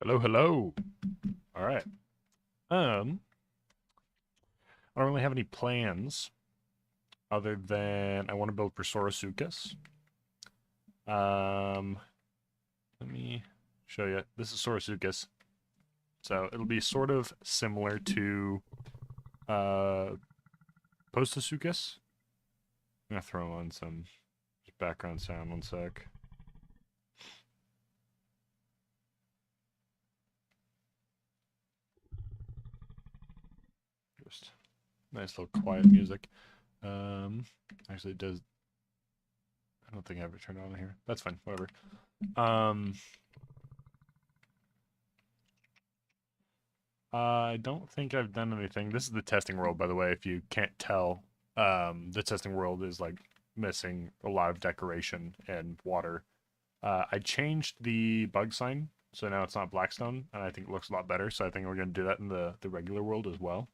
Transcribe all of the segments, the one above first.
Hello, hello. All right. I don't really have any plans other than I want to build for Saurosuchus. Um, Let me show you. This is Saurosuchus. So it'll be sort of similar to uh Postosuchus. I'm gonna throw on some background sound 1 sec. Just nice little quiet music. Actually it does. I don't think I have it turned on here. That's fine, whatever. Um I don't think I've done anything. This is the testing world, by the way, if you can't tell. The testing world is like missing a lot of decoration and water. I changed the bug sign, so now it's not Blackstone, and I think it looks a lot better. So I think we're going to do that in the regular world as well.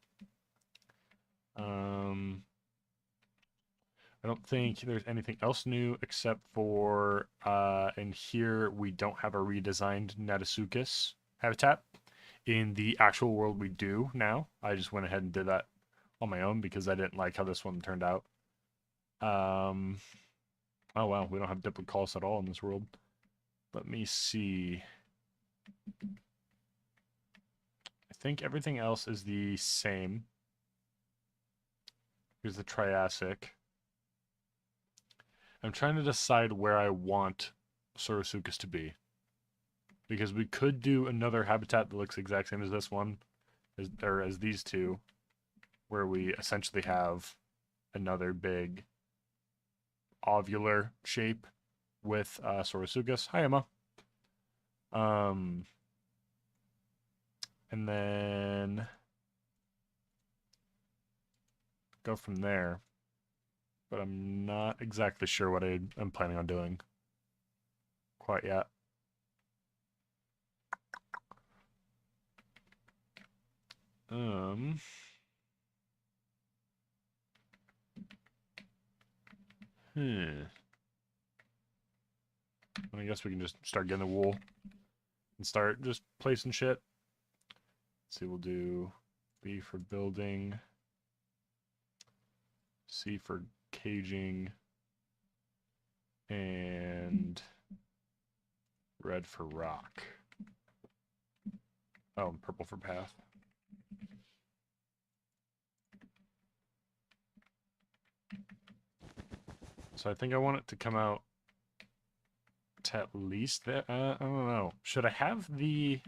Um, I don't think there's anything else new except for in here we don't have a redesigned Natasuchus habitat. In the actual world, we do now. I just went ahead and did that on my own because I didn't like how this one turned out. Um, oh wow, we don't have Diplocalus at all in this world. Let me see. I think everything else is the same. Here's the Triassic. I'm trying to decide where I want Saurosuchus to be. Because we could do another habitat that looks the exact same as this one, as these two, where we essentially have another big ovular shape with Saurosuchus. Hi, Emma. Um, and then go from there. But I'm not exactly sure what I'm planning on doing quite yet. Um, hmm. I guess we can just start getting the wool and start just placing shit. Let's see, we'll do B for building, C for caging, and red for rock. Oh, purple for path. So I think I want it to come out to at least that. I don't know. Should I have the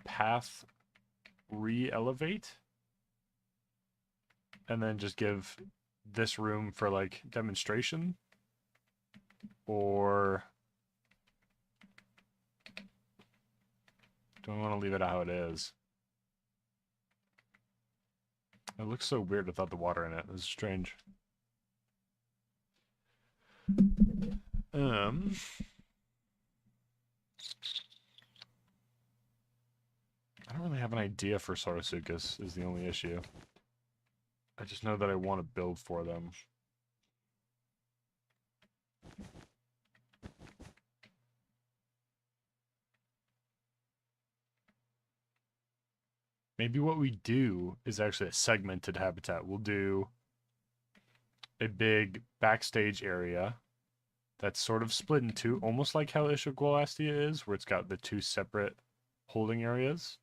path re-elevate and then just give this room for like demonstration, or do I want to leave it how it is? It looks so weird without the water in it. This is strange. Um, I don't really have an idea for Saurosuchus is the only issue. I just know that I want to build for them. Maybe what we do is actually a segmented habitat. We'll do a big backstage area that's sort of split in two, almost like how Ishigalastia is, where it's got the two separate holding areas.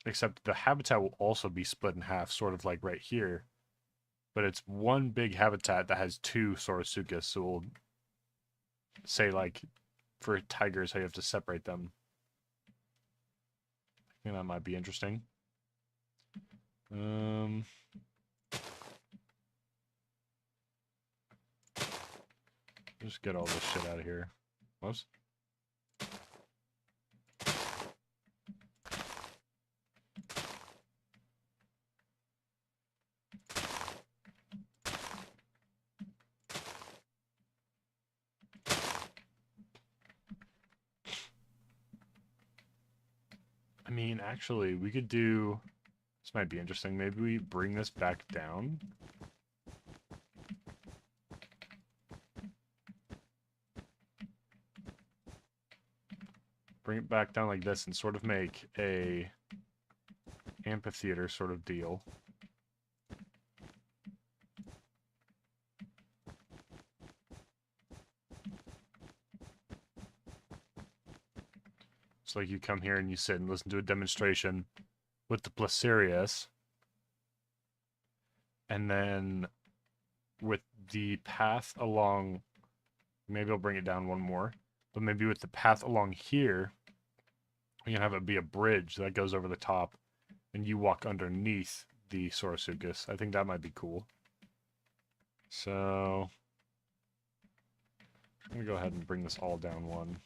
Except the habitat will also be split in half, sort of like right here. But it's one big habitat that has two Saurosuchus, so we'll say like for tigers how you have to separate them. I think that might be interesting. Just get all this shit out of here. Whoops. I mean, actually, we could do... This might be interesting. Maybe we bring this back down. bring it back down like this and sort of make a amphitheater sort of deal. It's like you come here and you sit and listen to a demonstration with the Placerius, and then with the path along, maybe I'll bring it down one more, but maybe with the path along here, we can have it be a bridge that goes over the top, and you walk underneath the Saurosuchus. I think that might be cool. So, I'm going to go ahead and bring this all down one.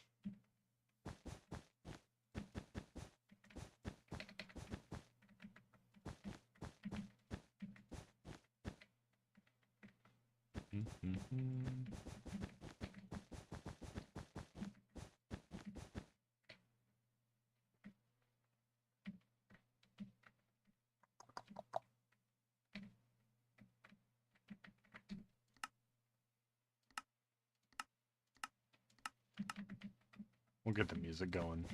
We'll get the music going.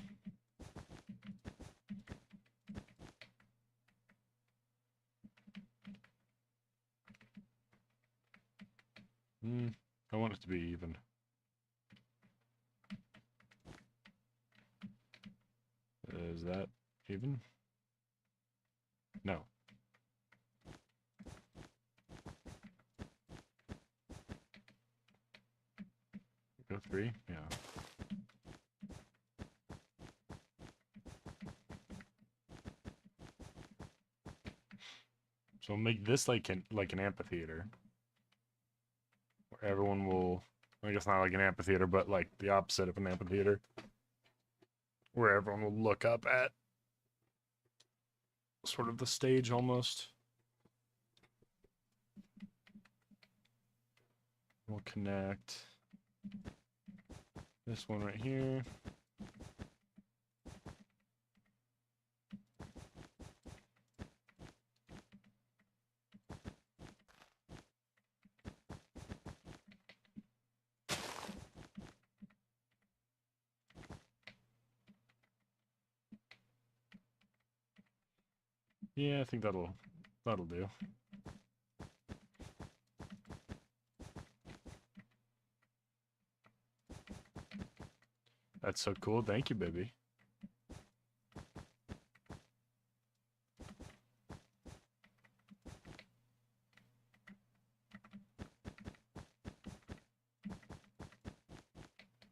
I want it to be even. Is that even? No. Go 3? Yeah. So make this like an amphitheater. Where everyone will, I guess not like an amphitheater, but like the opposite of an amphitheater. Where everyone will look up at sort of the stage almost. We'll connect this one right here. Yeah, I think that'll do. That's so cool. Thank you, baby.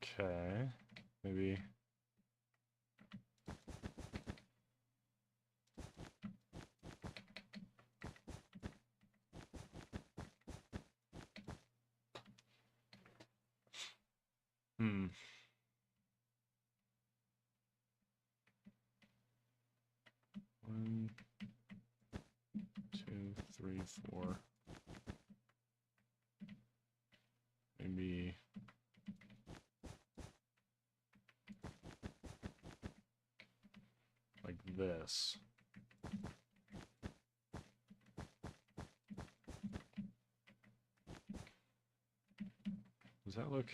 Okay. Maybe. One, 2, 3, 4. Maybe. Like this. Does that look?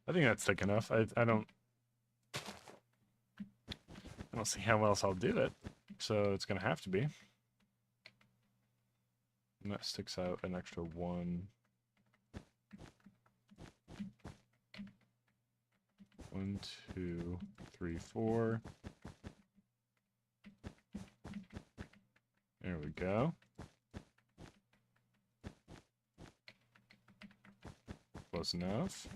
I think that's thick enough. I don't see how else I'll do it. So it's gonna have to be. And that sticks out an extra 1. 1, 2, 3, 4. There we go. Close enough.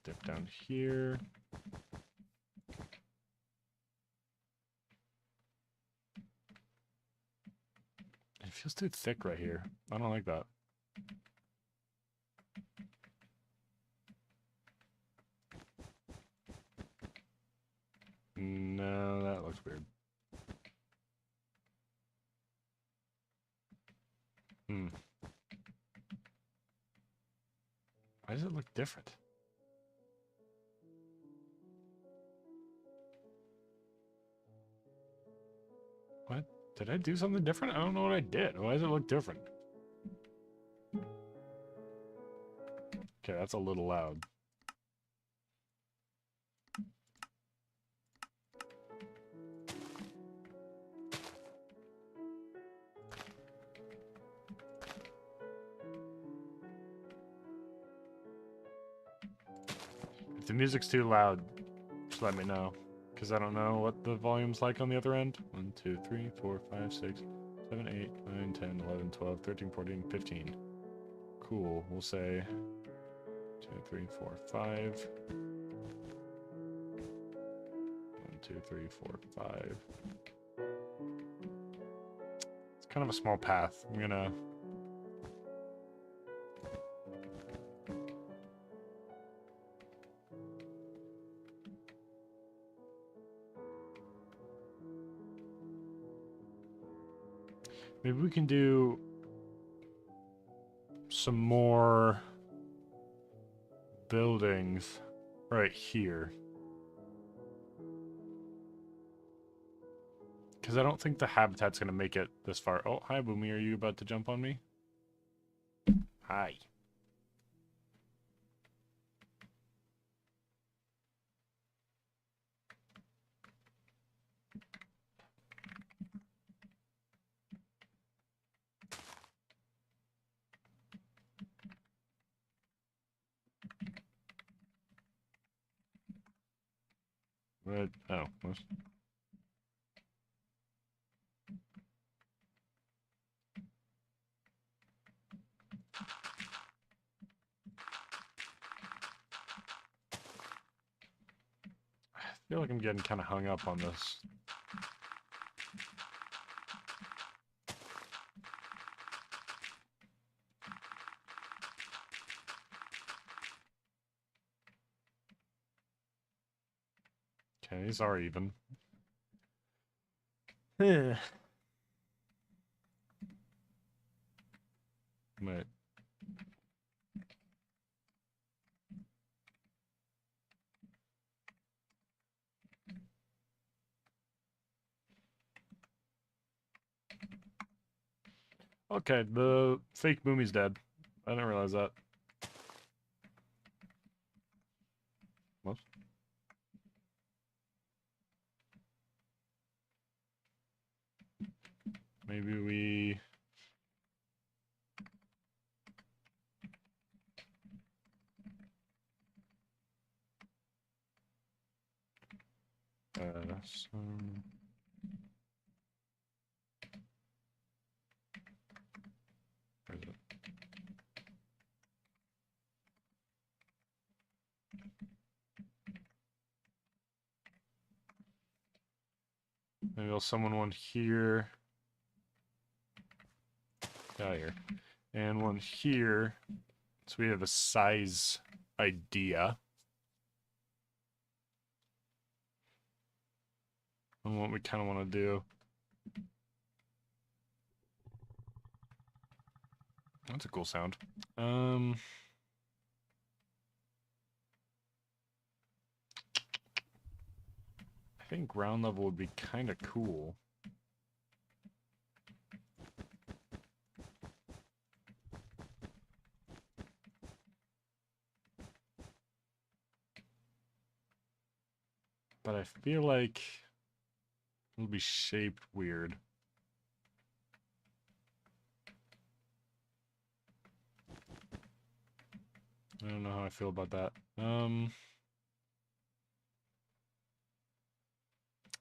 Dip down here. It feels too thick right here. I don't like that. No, that looks weird. Why does it look different? What? Did I do something different? I don't know what I did. Why does it look different? Okay, that's a little loud. If the music's too loud, just let me know. Because I don't know what the volume's like on the other end. 1, 2, 3, 4, 5, 6, 7, 8, 9, 10, 11, 12, 13, 14, 15. Cool. We'll say 2, 3, 4, 5. 1, 2, 3, 4, 5. It's kind of a small path. I'm gonna... Maybe we can do some more buildings right here. Because I don't think the habitat's going to make it this far. Oh, hi, Boomy. Are you about to jump on me? Hi. What? Oh. What? I feel like I'm getting kind of hung up on this. Okay, these are even. Wait. Okay, the fake Boomy's dead. I didn't realize that. What? Maybe we... some... Where is it? Maybe I'll summon one here. Out here. And one here. So we have a size idea. And what we kind of want to do. That's a cool sound. I think ground level would be kind of cool. But I feel like it'll be shaped weird. I don't know how I feel about that.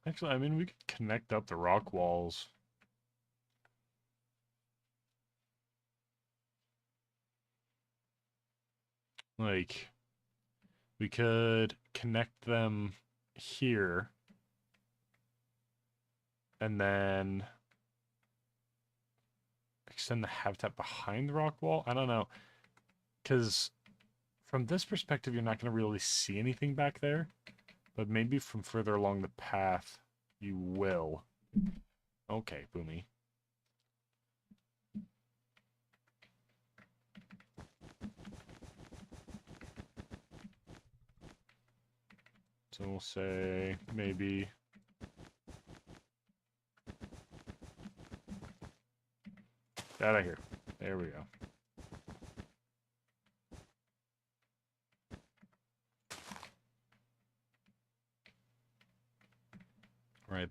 Actually, I mean, we could connect up the rock walls. Like, we could connect them here. And then extend the habitat behind the rock wall? I don't know. Because from this perspective, you're not going to really see anything back there. But maybe from further along the path, you will. Okay, Boomy. So we'll say maybe... Out of here. There we go.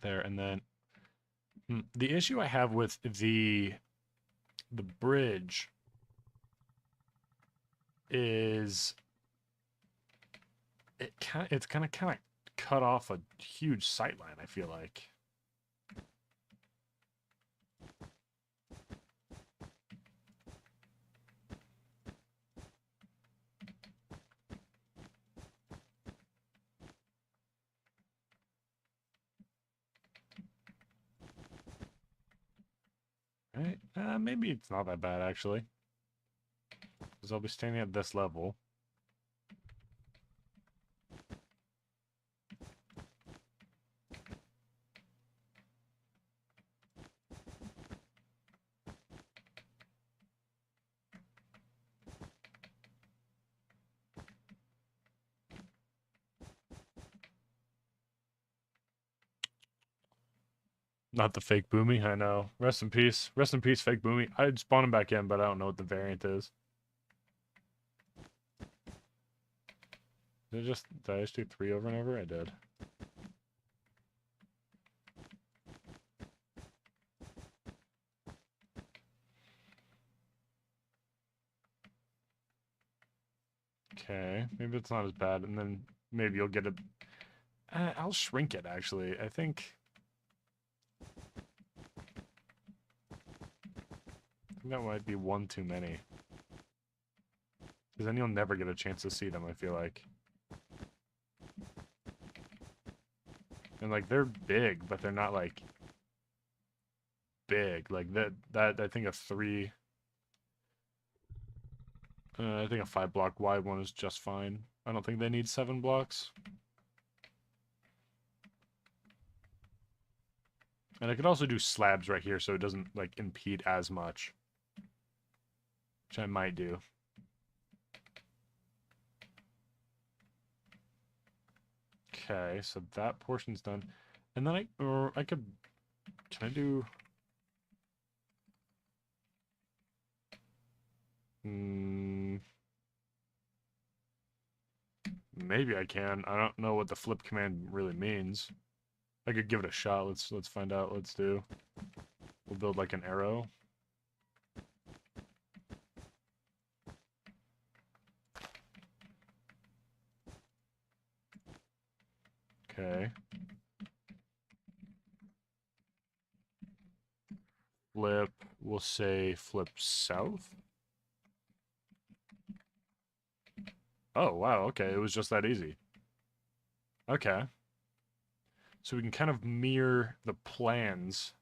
right there, and then the issue I have with the bridge is it's gonna kind of cut off a huge sightline, I feel like. Right? Maybe it's not that bad, actually. Because I'll be standing at this level. Not the fake Boomy, I know. Rest in peace. Rest in peace, fake Boomy. I'd spawn him back in, but I don't know what the variant is. Did I just do 3 over and over? I did. Okay, maybe it's not as bad, and then maybe you'll get a... I'll shrink it, actually. I think that might be one too many. Because then you'll never get a chance to see them, I feel like. And, like, they're big, but they're not, like, big. Like, that I think a 3... I think a 5-block wide one is just fine. I don't think they need 7 blocks. And I could also do slabs right here so it doesn't, like, impede as much. Which I might do. Okay, so that portion's done. And then I could... Can I do... Maybe I can. I don't know what the flip command really means. I could give it a shot. Let's find out. Let's do. We'll build like an arrow. Okay. Flip. We'll say flip south. Oh, wow. Okay. It was just that easy. Okay. So we can kind of mirror the plans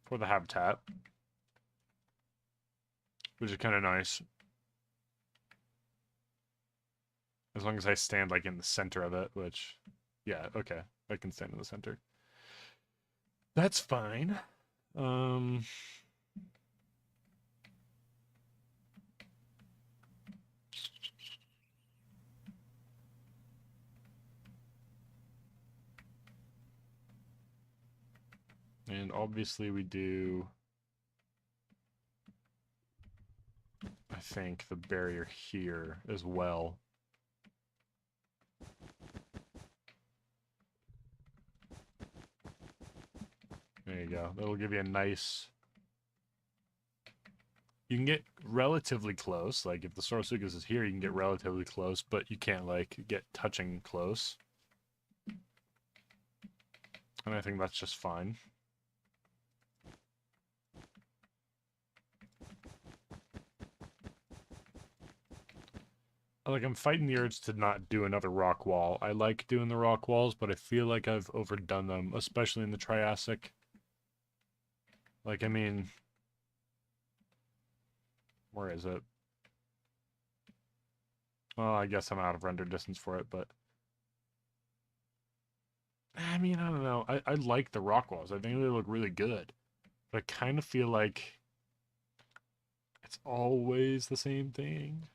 for the habitat, which is kind of nice. As long as I stand, like, in the center of it, which... Yeah, okay. I can stand in the center. That's fine. And obviously we do... I think the barrier here as well. There you go. That'll give you a nice... You can get relatively close. Like, if the Saurosuchus is here, you can get relatively close, but you can't, like, get touching close. And I think that's just fine. Like, I'm fighting the urge to not do another rock wall. I like doing the rock walls, but I feel like I've overdone them, especially in the Triassic. Like, I mean... Where is it? Well, I guess I'm out of render distance for it, but... I mean, I don't know. I like the rock walls. I think they look really good. But I kind of feel like... It's always the same thing.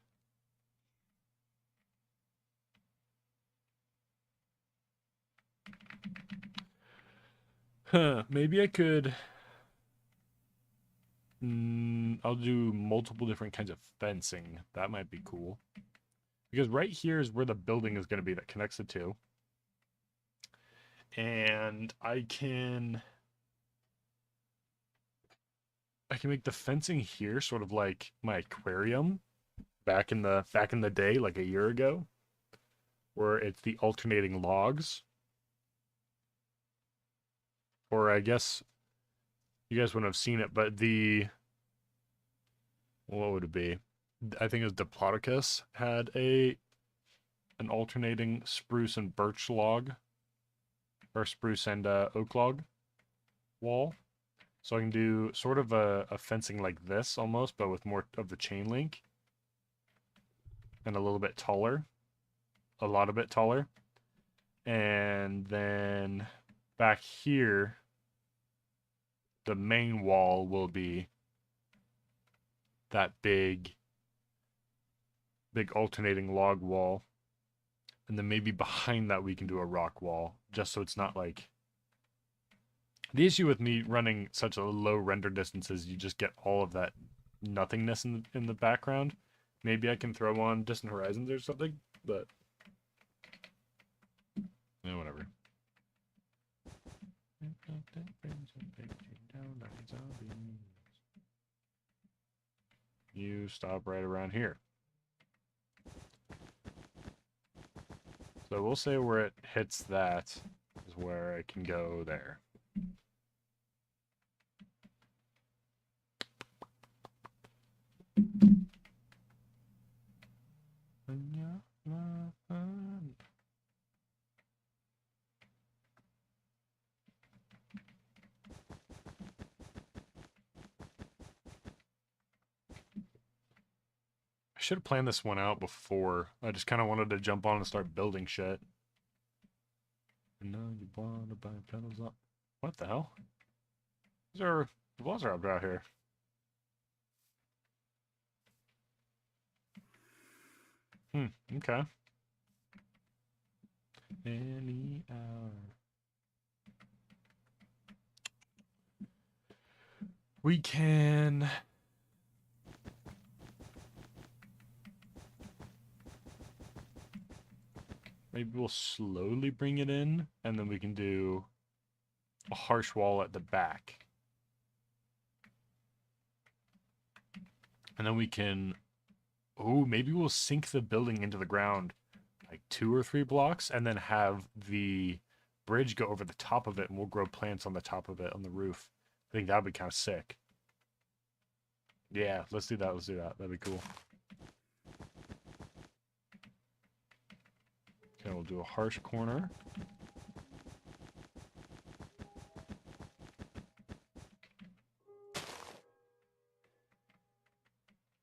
Huh, maybe I could... I'll do multiple different kinds of fencing. That might be cool. Because right here is where the building is going to be that connects the two. And I can make the fencing here sort of like my aquarium back in the day, like a year ago, where it's the alternating logs. Or I guess you guys wouldn't have seen it, but what would it be? I think it was Diplodocus had an alternating spruce and birch log, or spruce and oak log wall. So I can do sort of a fencing like this almost, but with more of the chain link. And a little bit taller. A lot of bit taller. And then back here, the main wall will be that big alternating log wall. And then maybe behind that we can do a rock wall, just so it's not like... The issue with me running such a low render distance is you just get all of that nothingness in the background. Maybe I can throw on Distant Horizons or something, but... yeah, whatever. You stop right around here. So we'll say where it hits that is where I can go there. I should have planned this one out before. I just kind of wanted to jump on and start building shit. And now you want to buy pedals up. What the hell? The walls are up out here. Okay. Any hour. We can... maybe we'll slowly bring it in, and then we can do a harsh wall at the back. And then we can... oh, maybe we'll sink the building into the ground like 2 or 3 blocks, and then have the bridge go over the top of it, and we'll grow plants on the top of it on the roof. I think that would be kind of sick. Yeah, let's do that. Let's do that. That'd be cool. Okay, we'll do a harsh corner.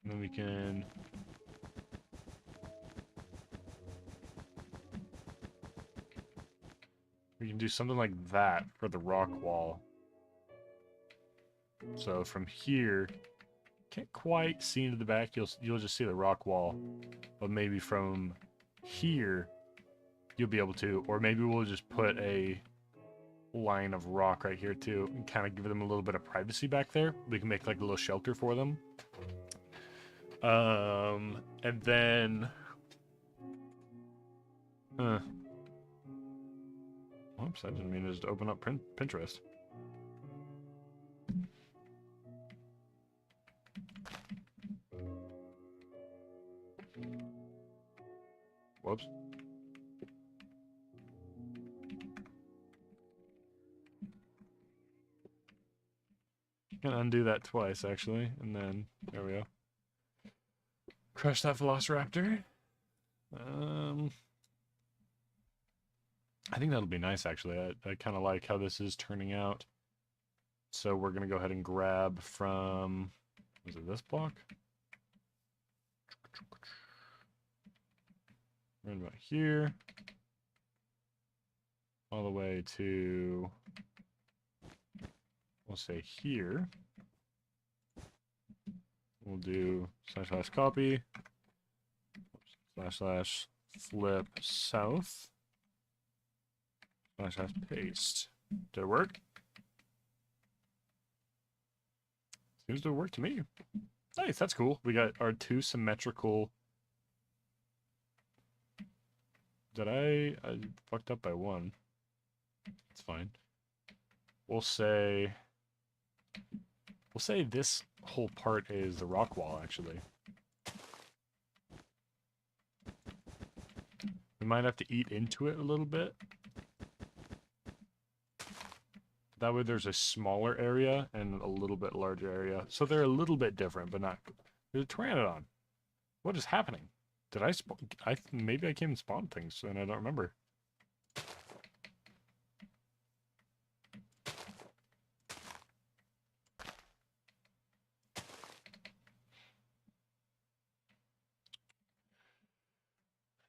And then we can... do something like that for the rock wall. So from here, can't quite see into the back. You'll just see the rock wall, but maybe from here you'll be able to, or maybe we'll just put a line of rock right here too, and kind of give them a little bit of privacy back there. We can make like a little shelter for them. And then, oops, I didn't mean to just open up Pinterest. Whoops. Gonna undo that twice, actually, and then, there we go. Crush that Velociraptor. I think that'll be nice, actually. I kind of like how this is turning out. So we're gonna go ahead and grab from... was it this block? Right about here. All the way to... we'll say here. We'll do / copy / flip south / paste. Did it work? Seems to work to me. Nice, that's cool. We got our 2 symmetrical... did I fucked up by 1. It's fine. We'll say this whole part is the rock wall, actually. We might have to eat into it a little bit. That way there's a smaller area and a little bit larger area. So they're a little bit different, but not... There's a Pteranodon. What is happening? Did I spawn... Maybe I came and spawned things, and I don't remember.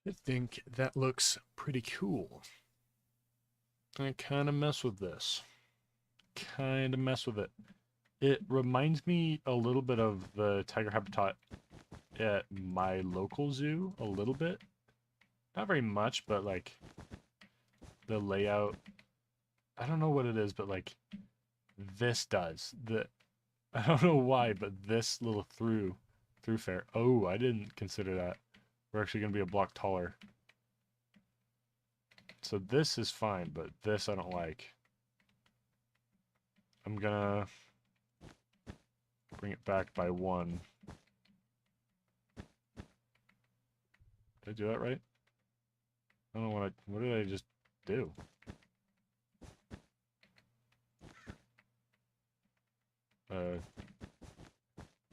I think that looks pretty cool. I kind of mess with this. Kind of mess with it. It reminds me a little bit of the tiger habitat at my local zoo, a little bit. Not very much, but like the layout. I don't know what it is, but like this does. I don't know why, but this little thoroughfare. Oh, I didn't consider that. We're actually going to be a block taller. So this is fine, but this I don't like. I'm gonna bring it back by 1. Did I do that right? I don't know what did I just do?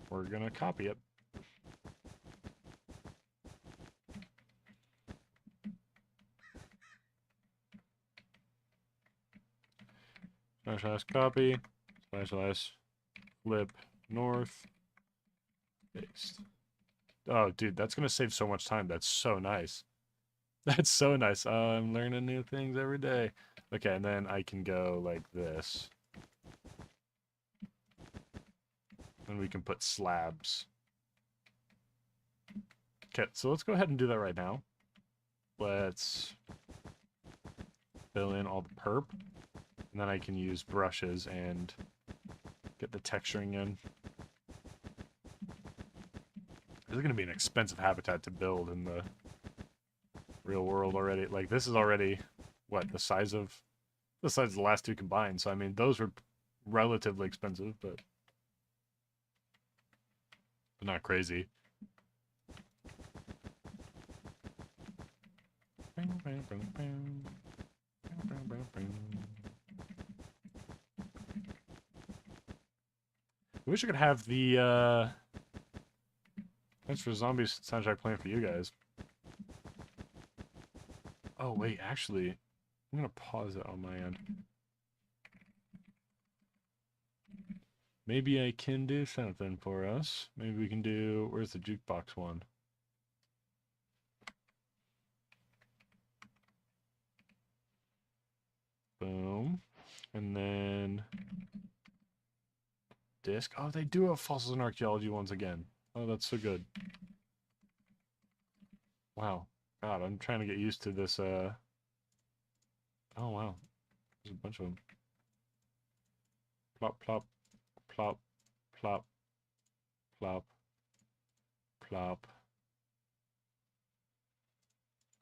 We're gonna copy it. / copy / flip north paste. Oh, dude, that's gonna save so much time. That's so nice. That's so nice. I'm learning new things every day. Okay, and then I can go like this. And we can put slabs. Okay, so let's go ahead and do that right now. Let's fill in all the perp. And then I can use brushes and get the texturing in. This is going to be an expensive habitat to build in the real world already. Like, this is already, what, the size of the last 2 combined. So, I mean, those were relatively expensive, but not crazy. I wish I could have the Thanks for Zombies soundtrack playing for you guys. Oh wait, actually, I'm gonna pause it on my end. Maybe I can do something for us. Maybe we can do, where's the jukebox one? Boom. And then disc. Oh, they do have fossils and archaeology ones again. Oh, that's so good. Wow. God, I'm trying to get used to this, Oh, wow. There's a bunch of them. Plop, plop, plop, plop, plop, plop,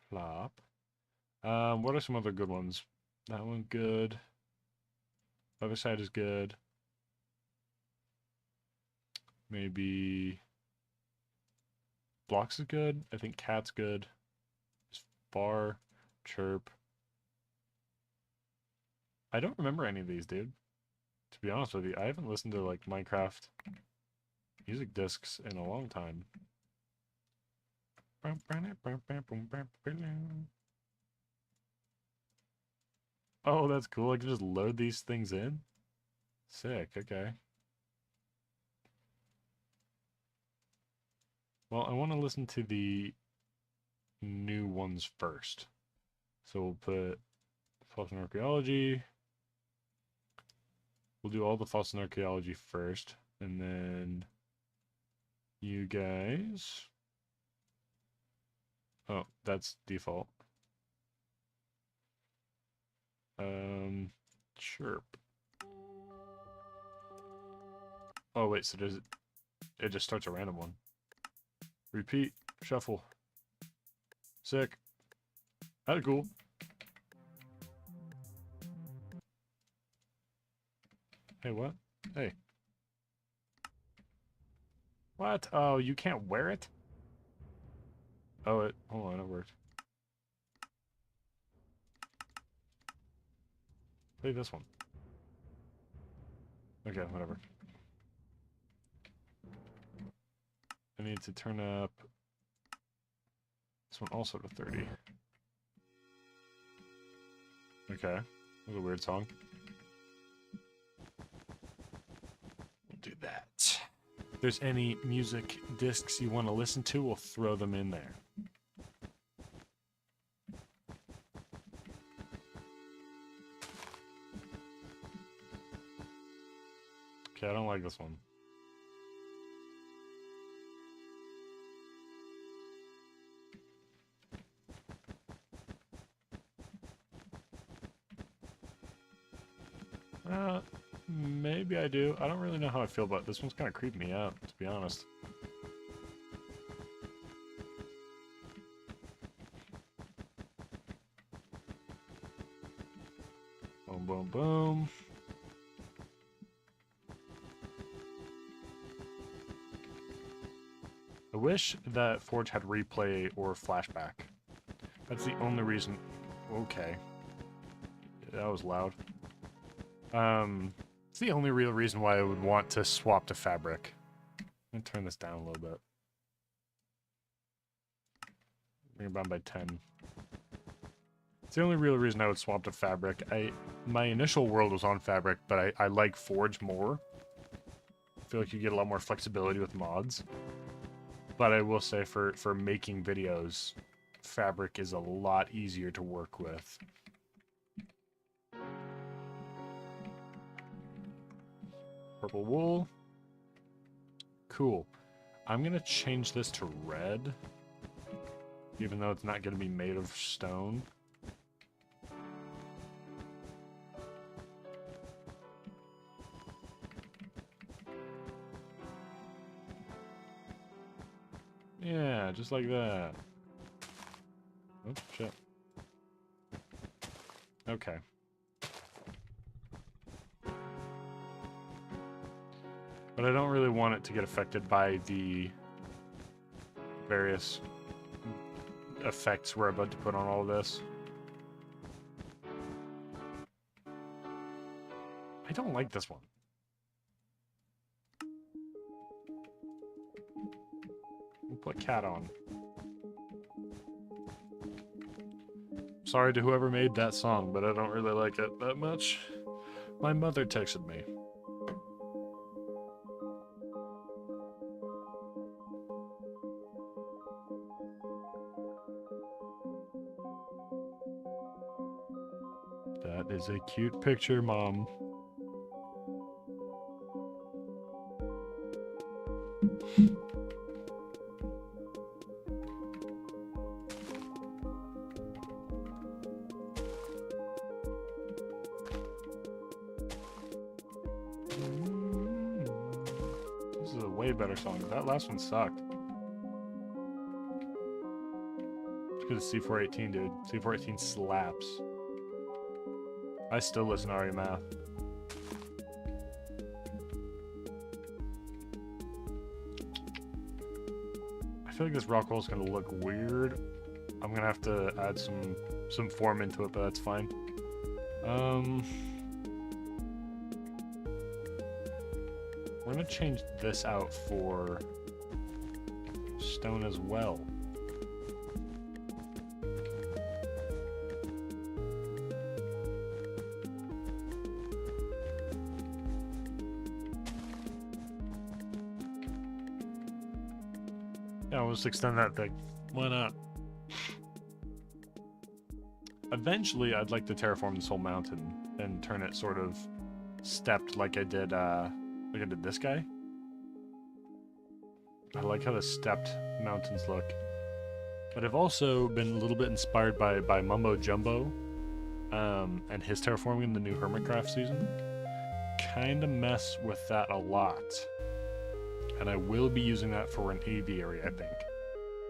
plop. What are some other good ones? That one good. Other side is good. Maybe blocks is good. I think cat's good. Bar, chirp. I don't remember any of these, dude. To be honest with you, I haven't listened to like Minecraft music discs in a long time. Oh, that's cool. I can just load these things in. Sick, okay. Well, I want to listen to the new ones first. So we'll put fossil and archaeology. We'll do all the fossil and archaeology first, and then you guys. Oh, that's default. Chirp. Oh wait, so does it just starts a random one. Repeat, shuffle. Sick. That's cool. Hey, what? Hey. What? Oh, you can't wear it? Oh, hold on, it worked. Play this one. Okay, whatever. I need to turn up this one also to 30. Okay, that was a weird song. We'll do that. If there's any music discs you want to listen to, we'll throw them in there. Okay, I don't like this one. Maybe I do. I don't really know how I feel about it. This one's kind of creeping me out, to be honest. Boom, boom, boom. I wish that Forge had replay or flashback. That's the only reason. Okay. That was loud. It's the only real reason why I would want to swap to fabric. Let me turn this down a little bit. Bring it down by 10. It's the only real reason I would swap to fabric. My initial world was on fabric, but I like Forge more. I feel like you get a lot more flexibility with mods. But I will say for making videos, fabric is a lot easier to work with. Purple wool. Cool. I'm going to change this to red, even though it's not going to be made of stone. Yeah, just like that. Oh, shit. Okay. But I don't really want it to get affected by the various effects we're about to put on all of this. I don't like this one. We'll put cat on. Sorry to whoever made that song, but I don't really like it that much. My mother texted me. That is a cute picture, Mom. This is a way better song. That last one sucked. It's because of C418, dude. C418 slaps. I still listen to Ari Math. I feel like this rock roll is gonna look weird. I'm gonna have to add some form into it, but that's fine. We're gonna change this out for stone as well. Yeah, we'll just extend that thing. Why not? Eventually, I'd like to terraform this whole mountain and turn it sort of stepped like I did this guy. I like how the stepped mountains look. But I've also been a little bit inspired by Mumbo Jumbo and his terraforming in the new Hermitcraft season. Kinda mess with that a lot. And I will be using that for an aviary, I think.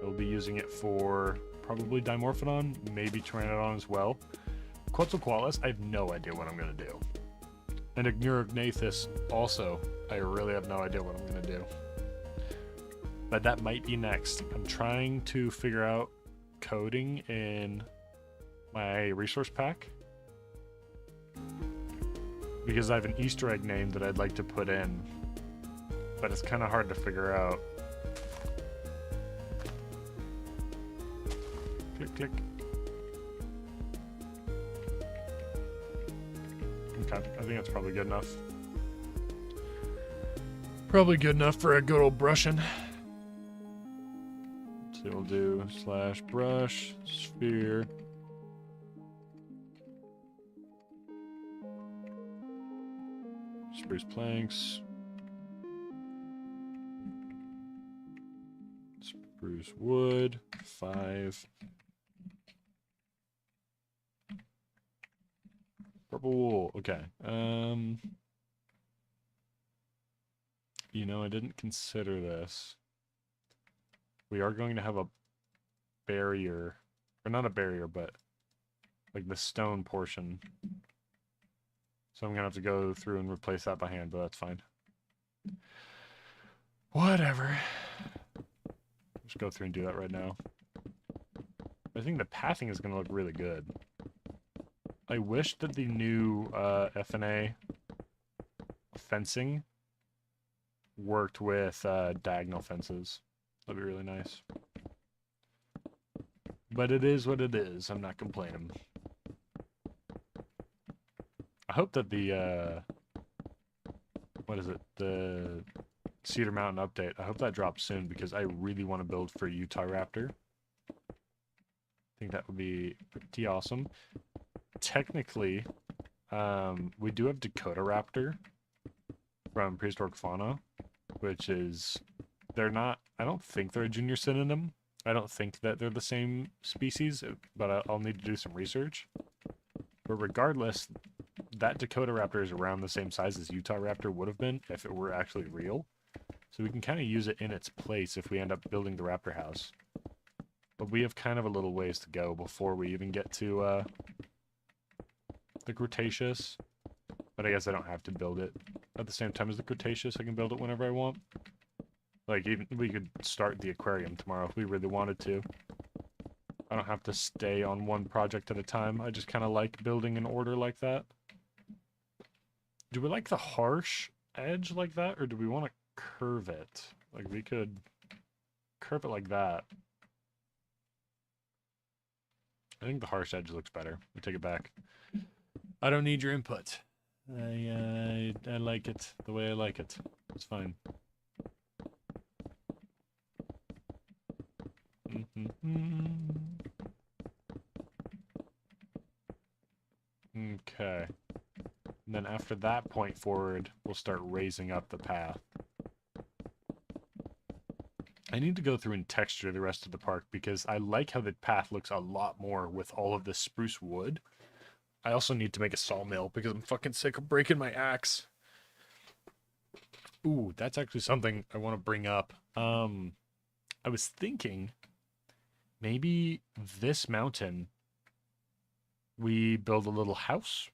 I'll be using it for probably Dimorphodon, maybe Pteranodon as well. Quetzalcoatlus, I have no idea what I'm going to do. And Ignurognathus also. I really have no idea what I'm going to do. But that might be next. I'm trying to figure out coding in my resource pack. Because I have an Easter egg name that I'd like to put in. But it's kind of hard to figure out. Click, click. Okay, I think that's probably good enough. Probably good enough for a good old brushing. So we'll do /brush sphere. Spruce planks. Spruce wood 5. Purple wool. Okay. You know, I didn't consider this. We are going to have a barrier, or not a barrier, but like the stone portion. So I'm gonna have to go through and replace that by hand, but that's fine. Whatever. Just go through and do that right now. I think the pathing is gonna look really good. I wish that the new FNA fencing worked with diagonal fences. That'd be really nice. But it is what it is. I'm not complaining. I hope that the what is it? The Cedar Mountain update. I hope that drops soon because I really want to build for Utah Raptor. I think that would be pretty awesome. Technically, we do have Dakota Raptor from Prehistoric Fauna, which is, they're not, I don't think they're a junior synonym. I don't think that they're the same species, but I'll need to do some research. But regardless, that Dakota Raptor is around the same size as Utah Raptor would have been if it were actually real. So we can kind of use it in its place if we end up building the Raptor house. But we have kind of a little ways to go before we even get to the Cretaceous. But I guess I don't have to build it at the same time as the Cretaceous. I can build it whenever I want. Like, even we could start the aquarium tomorrow if we really wanted to. I don't have to stay on one project at a time. I just kind of like building in order like that. Do we like the harsh edge like that, or do we want to curve it? Like, we could curve it like that. I think the harsh edge looks better. We take it back. I don't need your input. I like it the way I like it. It's fine. Okay. And then after that point forward, we'll start raising up the path. I need to go through and texture the rest of the park because I like how the path looks a lot more with all of the spruce wood. I also need to make a sawmill because I'm fucking sick of breaking my axe. Ooh, that's actually something I want to bring up. I was thinking maybe this mountain we build a little house,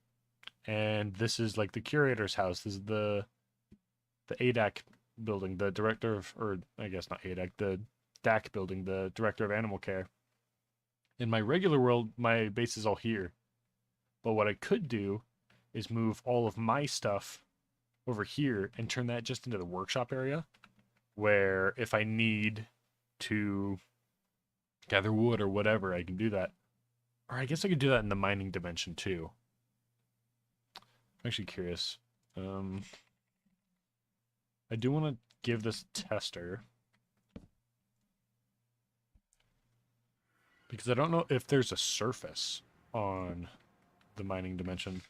and this is like the curator's house. This is the ADAC building, the director of, or I guess not ADAC, the DAC building, the director of animal care. In my regular world, my base is all here. But what I could do is move all of my stuff over here and turn that just into the workshop area, where if I need to gather wood or whatever, I can do that. Or I guess I could do that in the mining dimension too. I'm actually curious. I do want to give this tester, because I don't know if there's a surface on the mining dimension.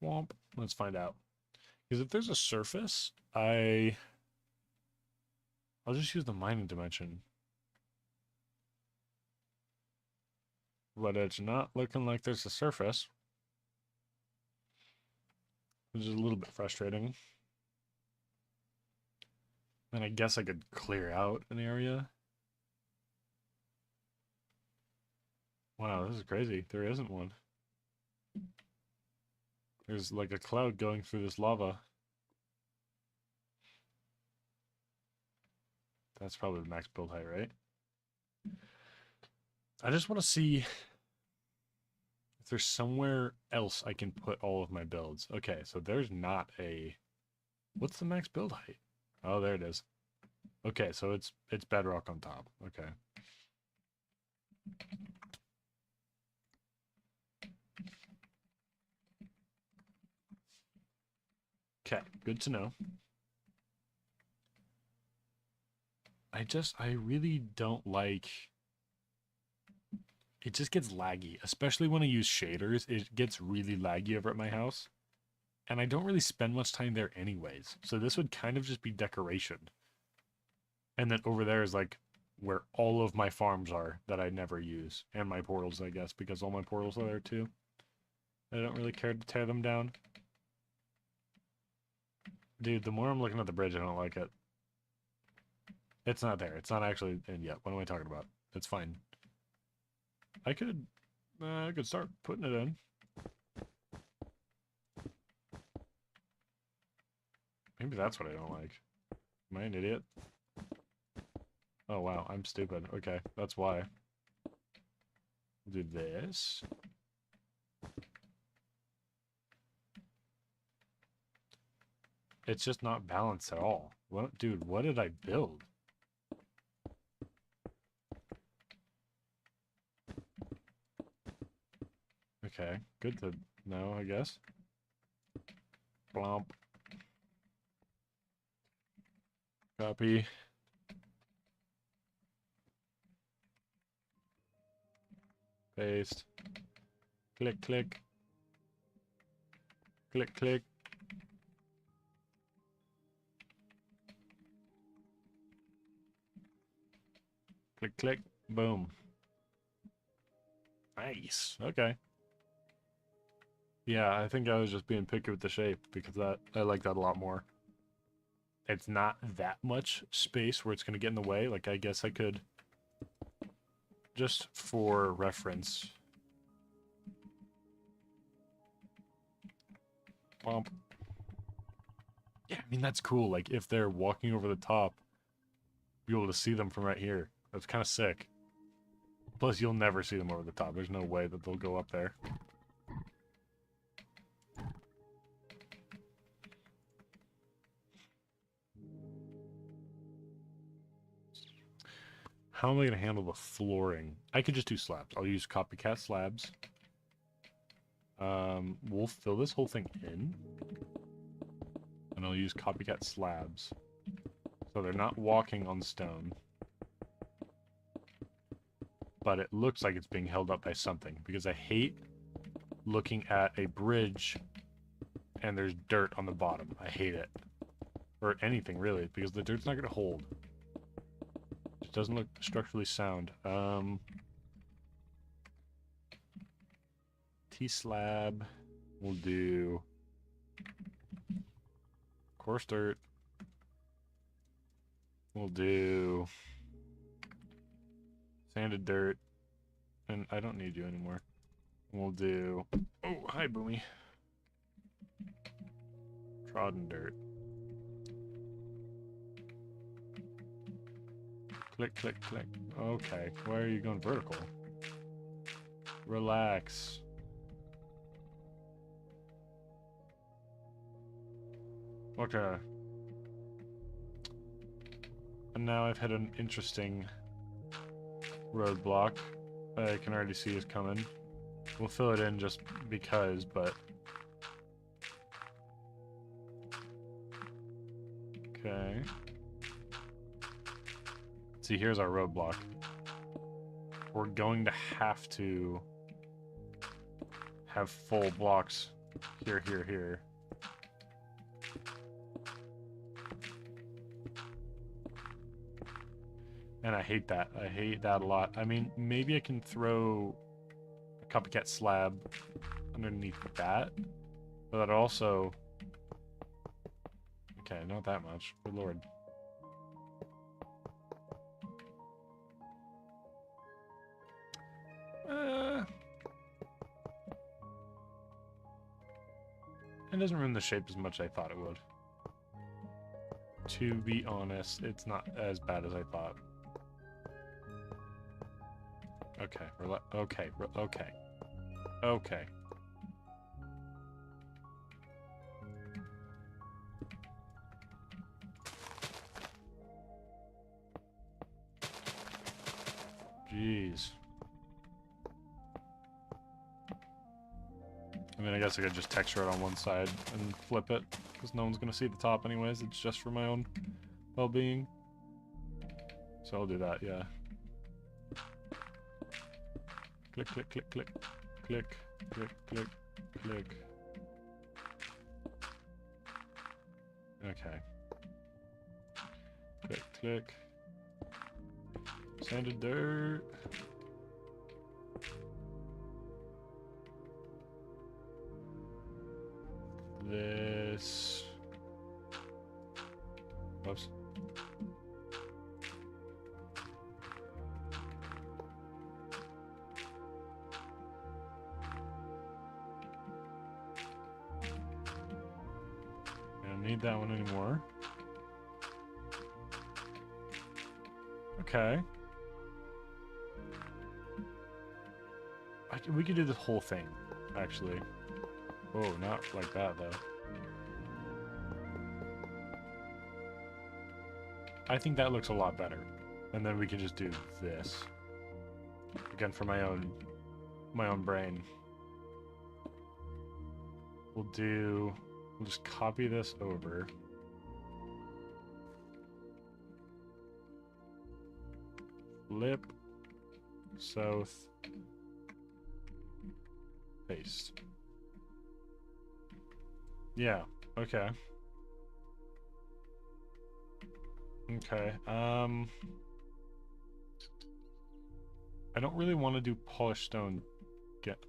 Womp. Let's find out. Because if there's a surface, I'll just use the mining dimension. But it's not looking like there's a surface, which is a little bit frustrating. And I guess I could clear out an area. Wow, this is crazy. There isn't one. There's like a cloud going through this lava. That's probably the max build height, right? I just want to see if there's somewhere else I can put all of my builds. Okay, so there's not a... What's the max build height? Oh, there it is. Okay, so it's bedrock on top. Okay. Okay, good to know. I really don't like... It just gets laggy, especially when I use shaders. It gets really laggy over at my house. And I don't really spend much time there anyways. So this would kind of just be decoration. And then over there is like where all of my farms are that I never use. And my portals, I guess, because all my portals are there too. I don't really care to tear them down. Dude, the more I'm looking at the bridge, I don't like it. It's not there. It's not actually in yet. What am I talking about? It's fine. I could start putting it in. Maybe that's what I don't like. Am I an idiot? Oh wow, I'm stupid. Okay, that's why. Do this. It's just not balanced at all. What, dude, what did I build? Okay, good to know, I guess. Blomp. Copy. Paste. Click, click. Click, click. Click, click. Boom. Nice. Okay. Yeah, I think I was just being picky with the shape because I like that a lot more. It's not that much space where it's going to get in the way. Like, I guess I could, just for reference. Bump. Yeah, I mean, that's cool. Like, if they're walking over the top, be able to see them from right here. That's kind of sick. Plus, you'll never see them over the top. There's no way that they'll go up there. How am I going to handle the flooring? I could just do slabs. I'll use copycat slabs. We'll fill this whole thing in. And I'll use copycat slabs. So they're not walking on stone. But it looks like it's being held up by something. Because I hate looking at a bridge and there's dirt on the bottom. I hate it. Or anything, really. Because the dirt's not going to hold. It doesn't look structurally sound. T-slab. We'll do coarse dirt. We'll do sanded dirt. And I don't need you anymore. We'll do... Oh, hi, Boomy. Trodden dirt. Click, click, click. Okay, why are you going vertical? Relax. Okay. And now I've hit an interesting roadblock that I can already see is coming. We'll fill it in just because, but... Okay. See, here's our roadblock. We're going to have to have full blocks here, here, here. And I hate that. I hate that a lot. I mean, maybe I can throw a copycat slab underneath that. But that also... Okay, not that much. Good lord. It doesn't ruin the shape as much as I thought it would. To be honest, it's not as bad as I thought. Okay, okay. Jeez. I mean, I guess I could just texture it on one side and flip it, because no one's going to see the top anyways. It's just for my own well-being. So I'll do that, yeah. Click, click, click, click. Click, click, click, click. Okay. Click, click. Sanded dirt. This. Oops. I don't need that one anymore. Okay. We could do this whole thing, actually. Oh, not like that, though. I think that looks a lot better. And then we can just do this. Again, for my own brain. We'll just copy this over. Flip. South. Paste. Yeah, okay. Okay, I don't really want to do polished stone.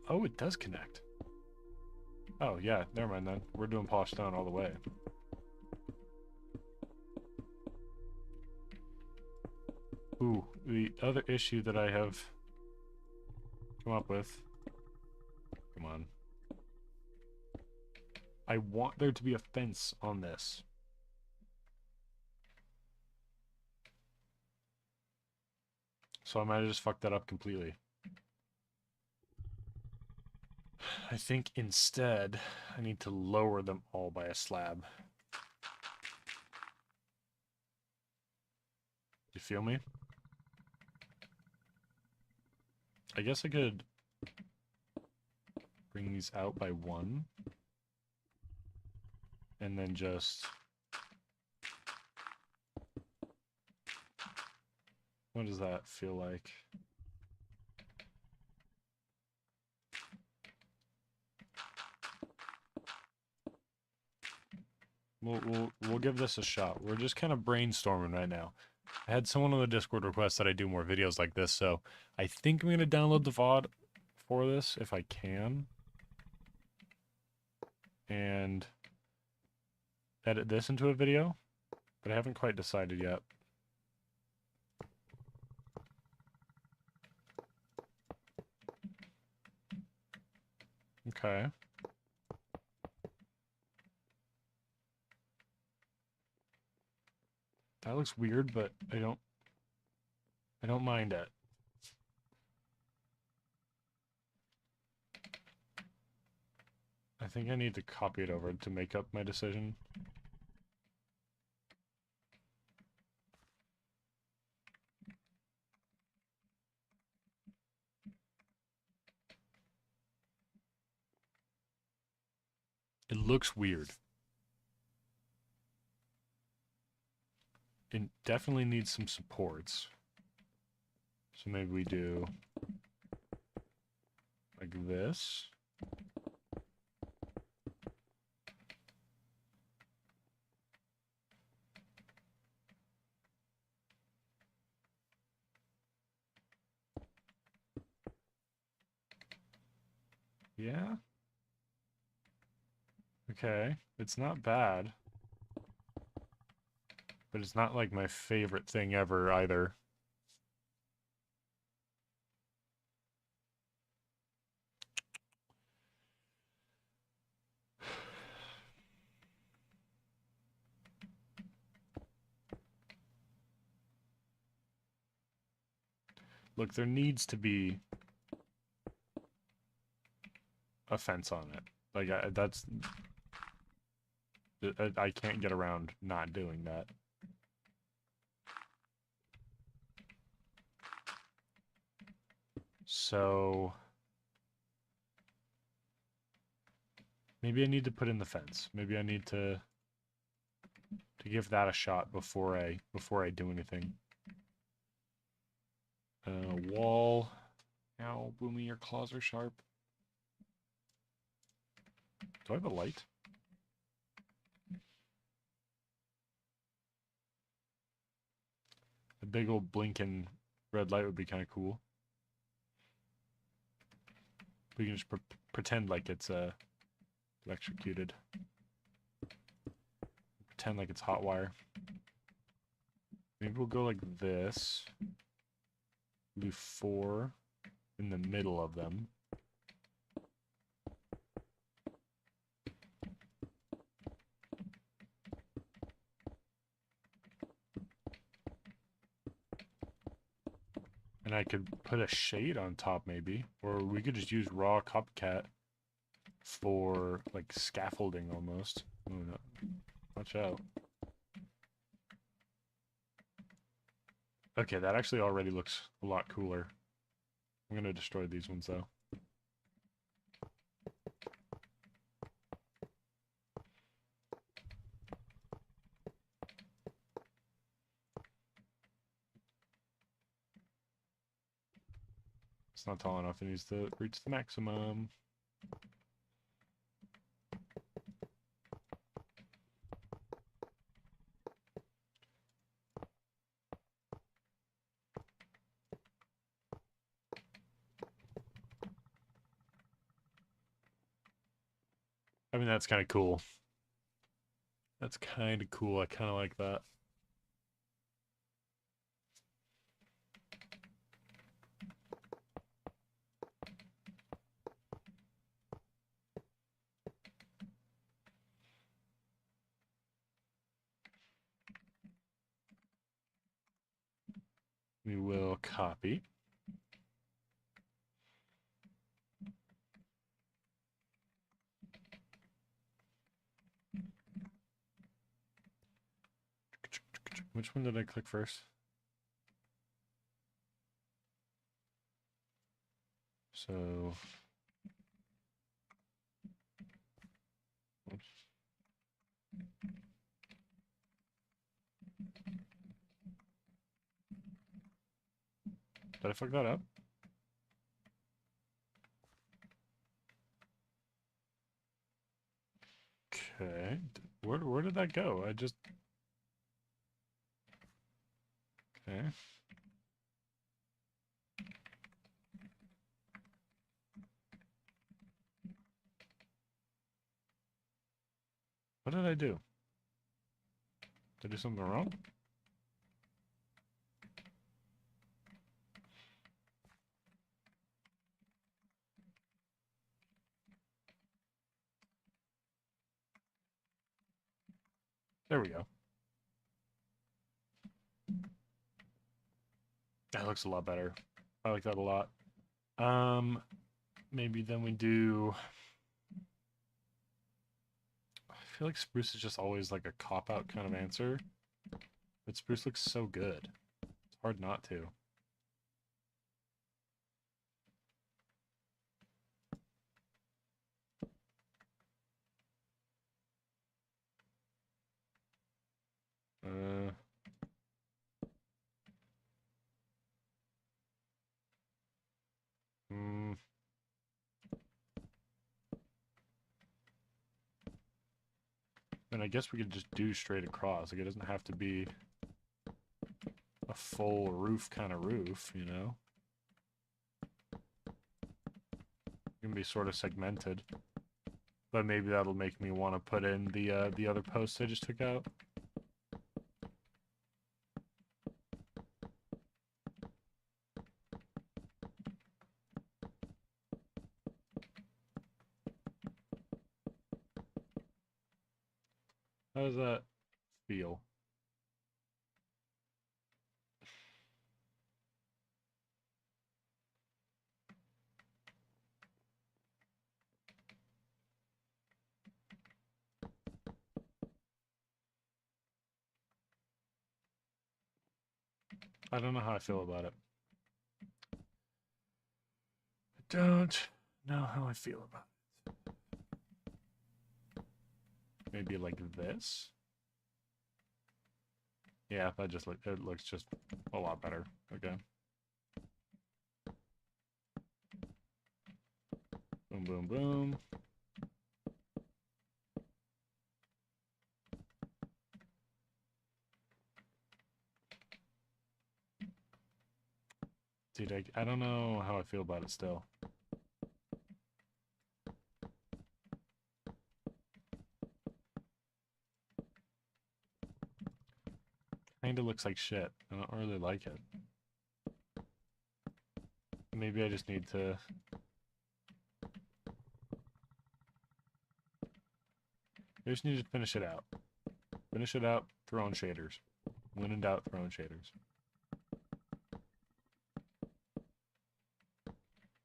Oh, it does connect. Oh, yeah, never mind then. We're doing polished stone all the way. Ooh, the other issue that I have come up with. Come on. I want there to be a fence on this. So I might have just fucked that up completely. I think instead, I need to lower them all by a slab. You feel me? I guess I could bring these out by one. And then just... What does that feel like? We'll give this a shot. We're just kind of brainstorming right now. I had someone on the Discord request that I do more videos like this, so I think I'm going to download the VOD for this if I can. And edit this into a video, but I haven't quite decided yet. Okay. That looks weird, but I don't mind it. I think I need to copy it over to make up my decision. It looks weird. It definitely needs some supports. So maybe we do like this. Yeah. Okay. It's not bad. But it's not like my favorite thing ever either. Look, there needs to be a fence on it. Like, I can't get around not doing that. So maybe I need to put in the fence. Maybe I need to give that a shot before I do anything. Wall. Ow, Boomy, your claws are sharp. Do I have a light? A big old blinking red light would be kind of cool. We can just pretend like it's electrocuted. Pretend like it's hot wire. Maybe we'll go like this. Do 4 in the middle of them. And I could put a shade on top maybe. Or we could just use raw copycat for like scaffolding almost. Oh, no. Watch out. Okay, that actually already looks a lot cooler. I'm gonna destroy these ones though. It's not tall enough. It needs to reach the maximum. I mean, that's kind of cool. That's kind of cool. I kind of like that. We will copy. Which one did I click first? So... Oops. Did I fuck that up? Okay. Where did that go? I just... Okay. What did I do? Did I do something wrong? There we go. That looks a lot better. I like that a lot. Maybe then we do... I feel like spruce is just always like a cop-out kind of answer. But spruce looks so good. It's hard not to. Uh... Hmm. And I guess we could just do straight across. Like, it doesn't have to be a full roof kind of roof, you know? It can be sort of segmented. But maybe that'll make me want to put in the other posts I just took out. How does that feel? I don't know how I feel about it. I don't know how I feel about it. Maybe like this? Yeah, that just it looks just a lot better. Okay. Boom, boom, boom. Dude, I don't know how I feel about it still. Kinda looks like shit. I don't really like it. Maybe I just need to... I just need to finish it out. Finish it out, throw in shaders. When in doubt, throw in shaders.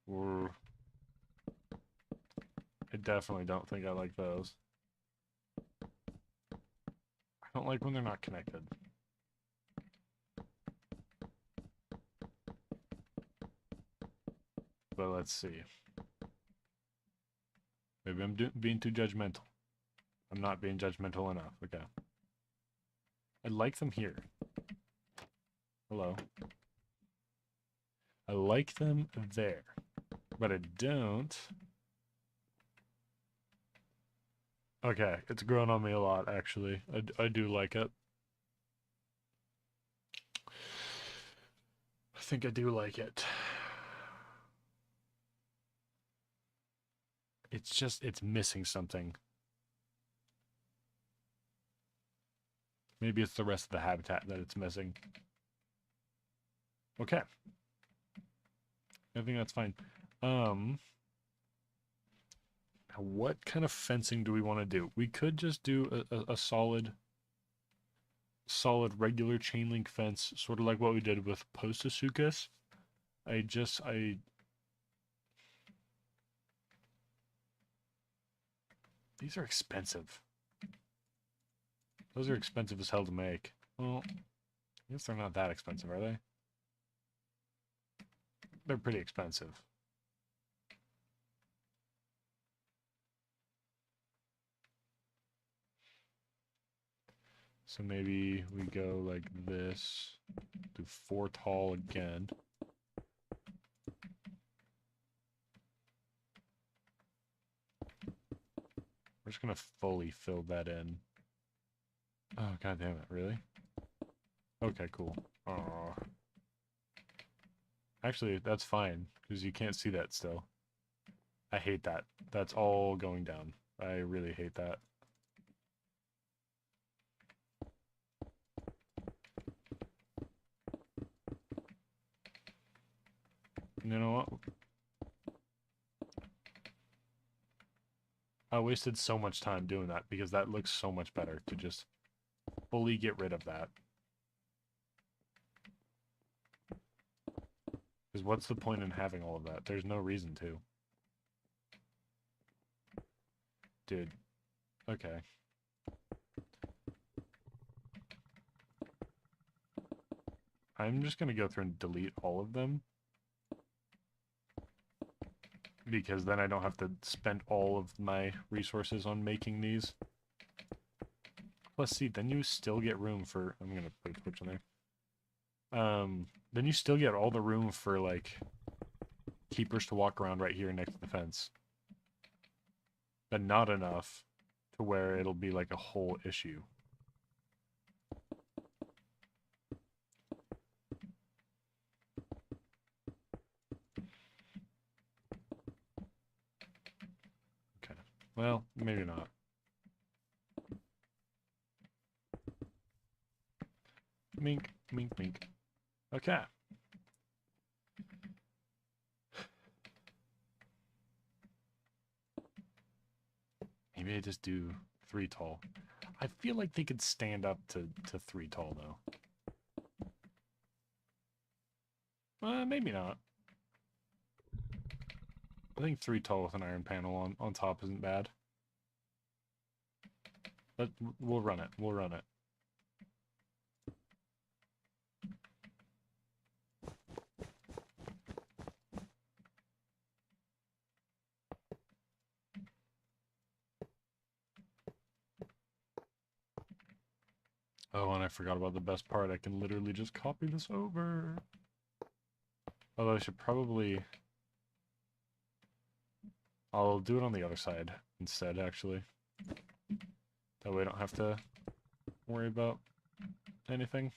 Or... I definitely don't think I like those. I don't like when they're not connected. But let's see. Maybe I'm being too judgmental. I'm not being judgmental enough. Okay. I like them here. Hello. I like them there. But I don't... Okay, it's grown on me a lot, actually. I do like it. I think I do like it. It's just, it's missing something. Maybe it's the rest of the habitat that it's missing. Okay. I think that's fine. What kind of fencing do we want to do? We could just do a solid regular chain link fence, sort of like what we did with Saurosuchus. These are expensive. Those are expensive as hell to make. Well, I guess they're not that expensive, are they? They're pretty expensive. So maybe we go like this, do 4 tall again. We're just gonna fully fill that in. Oh, god damn it, really? Okay, cool. Actually, that's fine, because you can't see that still. I hate that. That's all going down. I really hate that. You know what? I wasted so much time doing that, because that looks so much better to just fully get rid of that. Because what's the point in having all of that? There's no reason to. Dude. Okay. I'm just going to go through and delete all of them. Because then I don't have to spend all of my resources on making these. Plus, see, then you still get room for... I'm going to put a Twitch on there. Then you still get all the room for, like, keepers to walk around right here next to the fence. But not enough to where it'll be, like, a whole issue. Okay. Well, maybe not. Mink, mink, mink. Okay. Maybe I just do 3 tall. I feel like they could stand up to 3 tall, though. Maybe not. I think 3 tall with an iron panel on top isn't bad. But we'll run it. We'll run it. Oh, and I forgot about the best part. I can literally just copy this over. Although I should probably... I'll do it on the other side instead, actually. That way I don't have to worry about anything.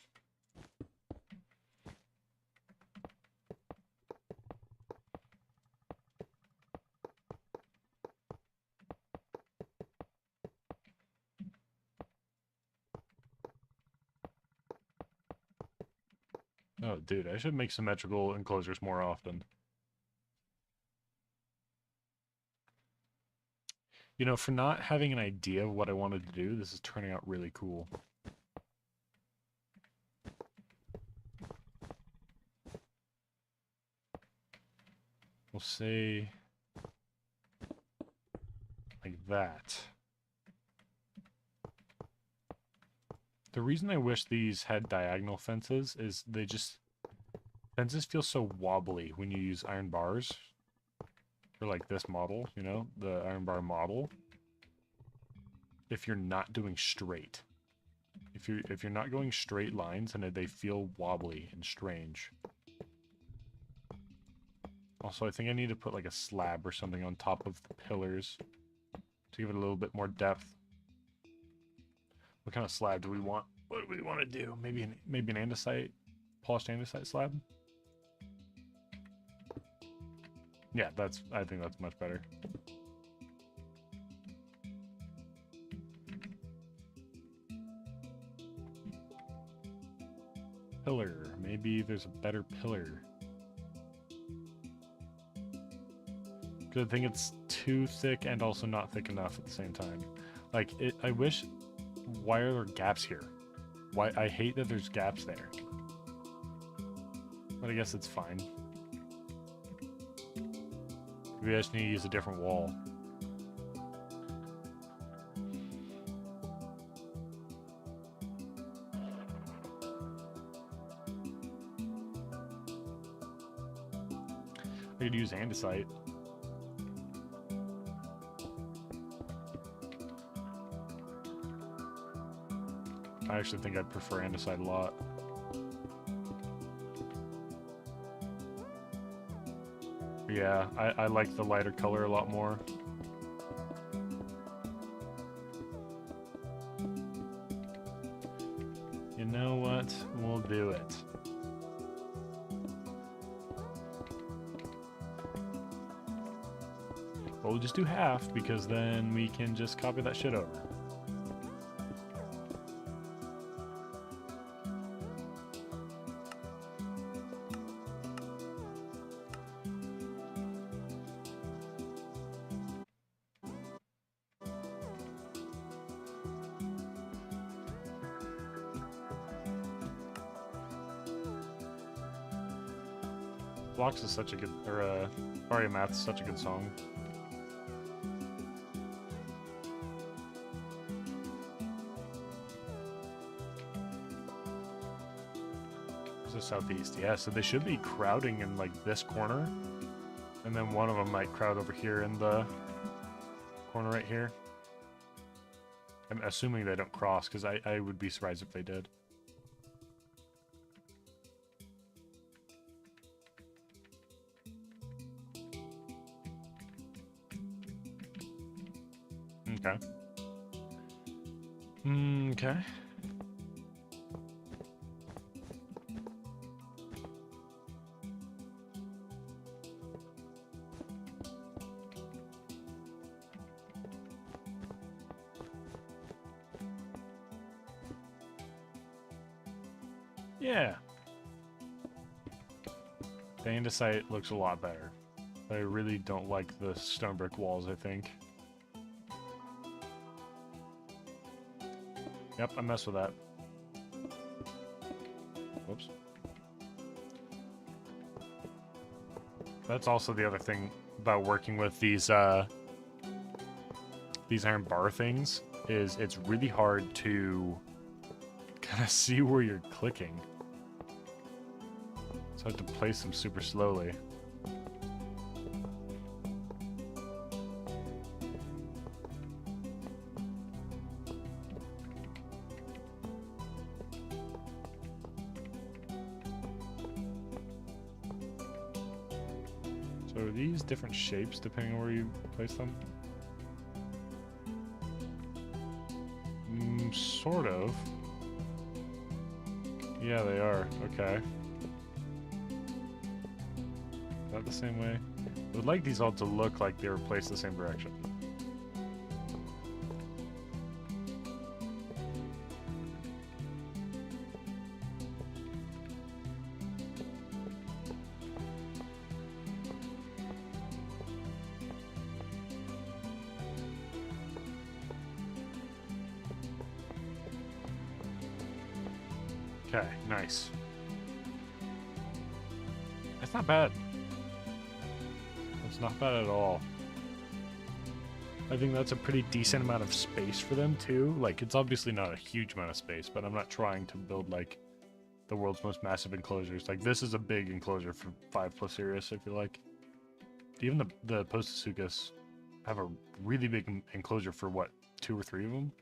Oh, dude, I should make symmetrical enclosures more often. You know, for not having an idea of what I wanted to do, this is turning out really cool. We'll say like that. The reason I wish these had diagonal fences is fences feel so wobbly when you use iron bars. For like this model, you know, the iron bar model. If you're not doing straight. If you're not going straight lines, and they feel wobbly and strange. Also, I think I need to put like a slab or something on top of the pillars to give it a little bit more depth. What kind of slab do we want? What do we want to do? Maybe an andesite, polished andesite slab? Yeah, I think that's much better. Pillar. Maybe there's a better pillar. Because I think it's too thick and also not thick enough at the same time. Like, I wish... Why are there gaps here? Why? I hate that there's gaps there. But I guess it's fine. We just need to use a different wall. I could use andesite. I actually think I'd prefer andesite a lot. Yeah, I like the lighter color a lot more. You know what? We'll do it. Well, we'll just do half, because then we can just copy that shit over. Blocks is such a good, or Mario Math is such a good song. It's the southeast, yeah. So they should be crowding in like this corner, and then one of them might crowd over here in the corner right here. I'm assuming they don't cross, because I would be surprised if they did. Okay. Okay. Yeah. The andesite looks a lot better. I really don't like the stone brick walls, I think. Yep, I messed with that. Whoops. That's also the other thing about working with these iron bar things, is it's really hard to kind of see where you're clicking. So I have to place them super slowly. So are these different shapes depending on where you place them? Sort of. Yeah, they are. Okay. Is that the same way? I would like these all to look like they were placed the same direction. Okay, nice. That's not bad. That's not bad at all. I think that's a pretty decent amount of space for them, too. Like, it's obviously not a huge amount of space, but I'm not trying to build, like, the world's most massive enclosures. Like, this is a big enclosure for 5+ Sirius, I feel like. Even the Saurosuchus have a really big enclosure for, what, 2 or 3 of them?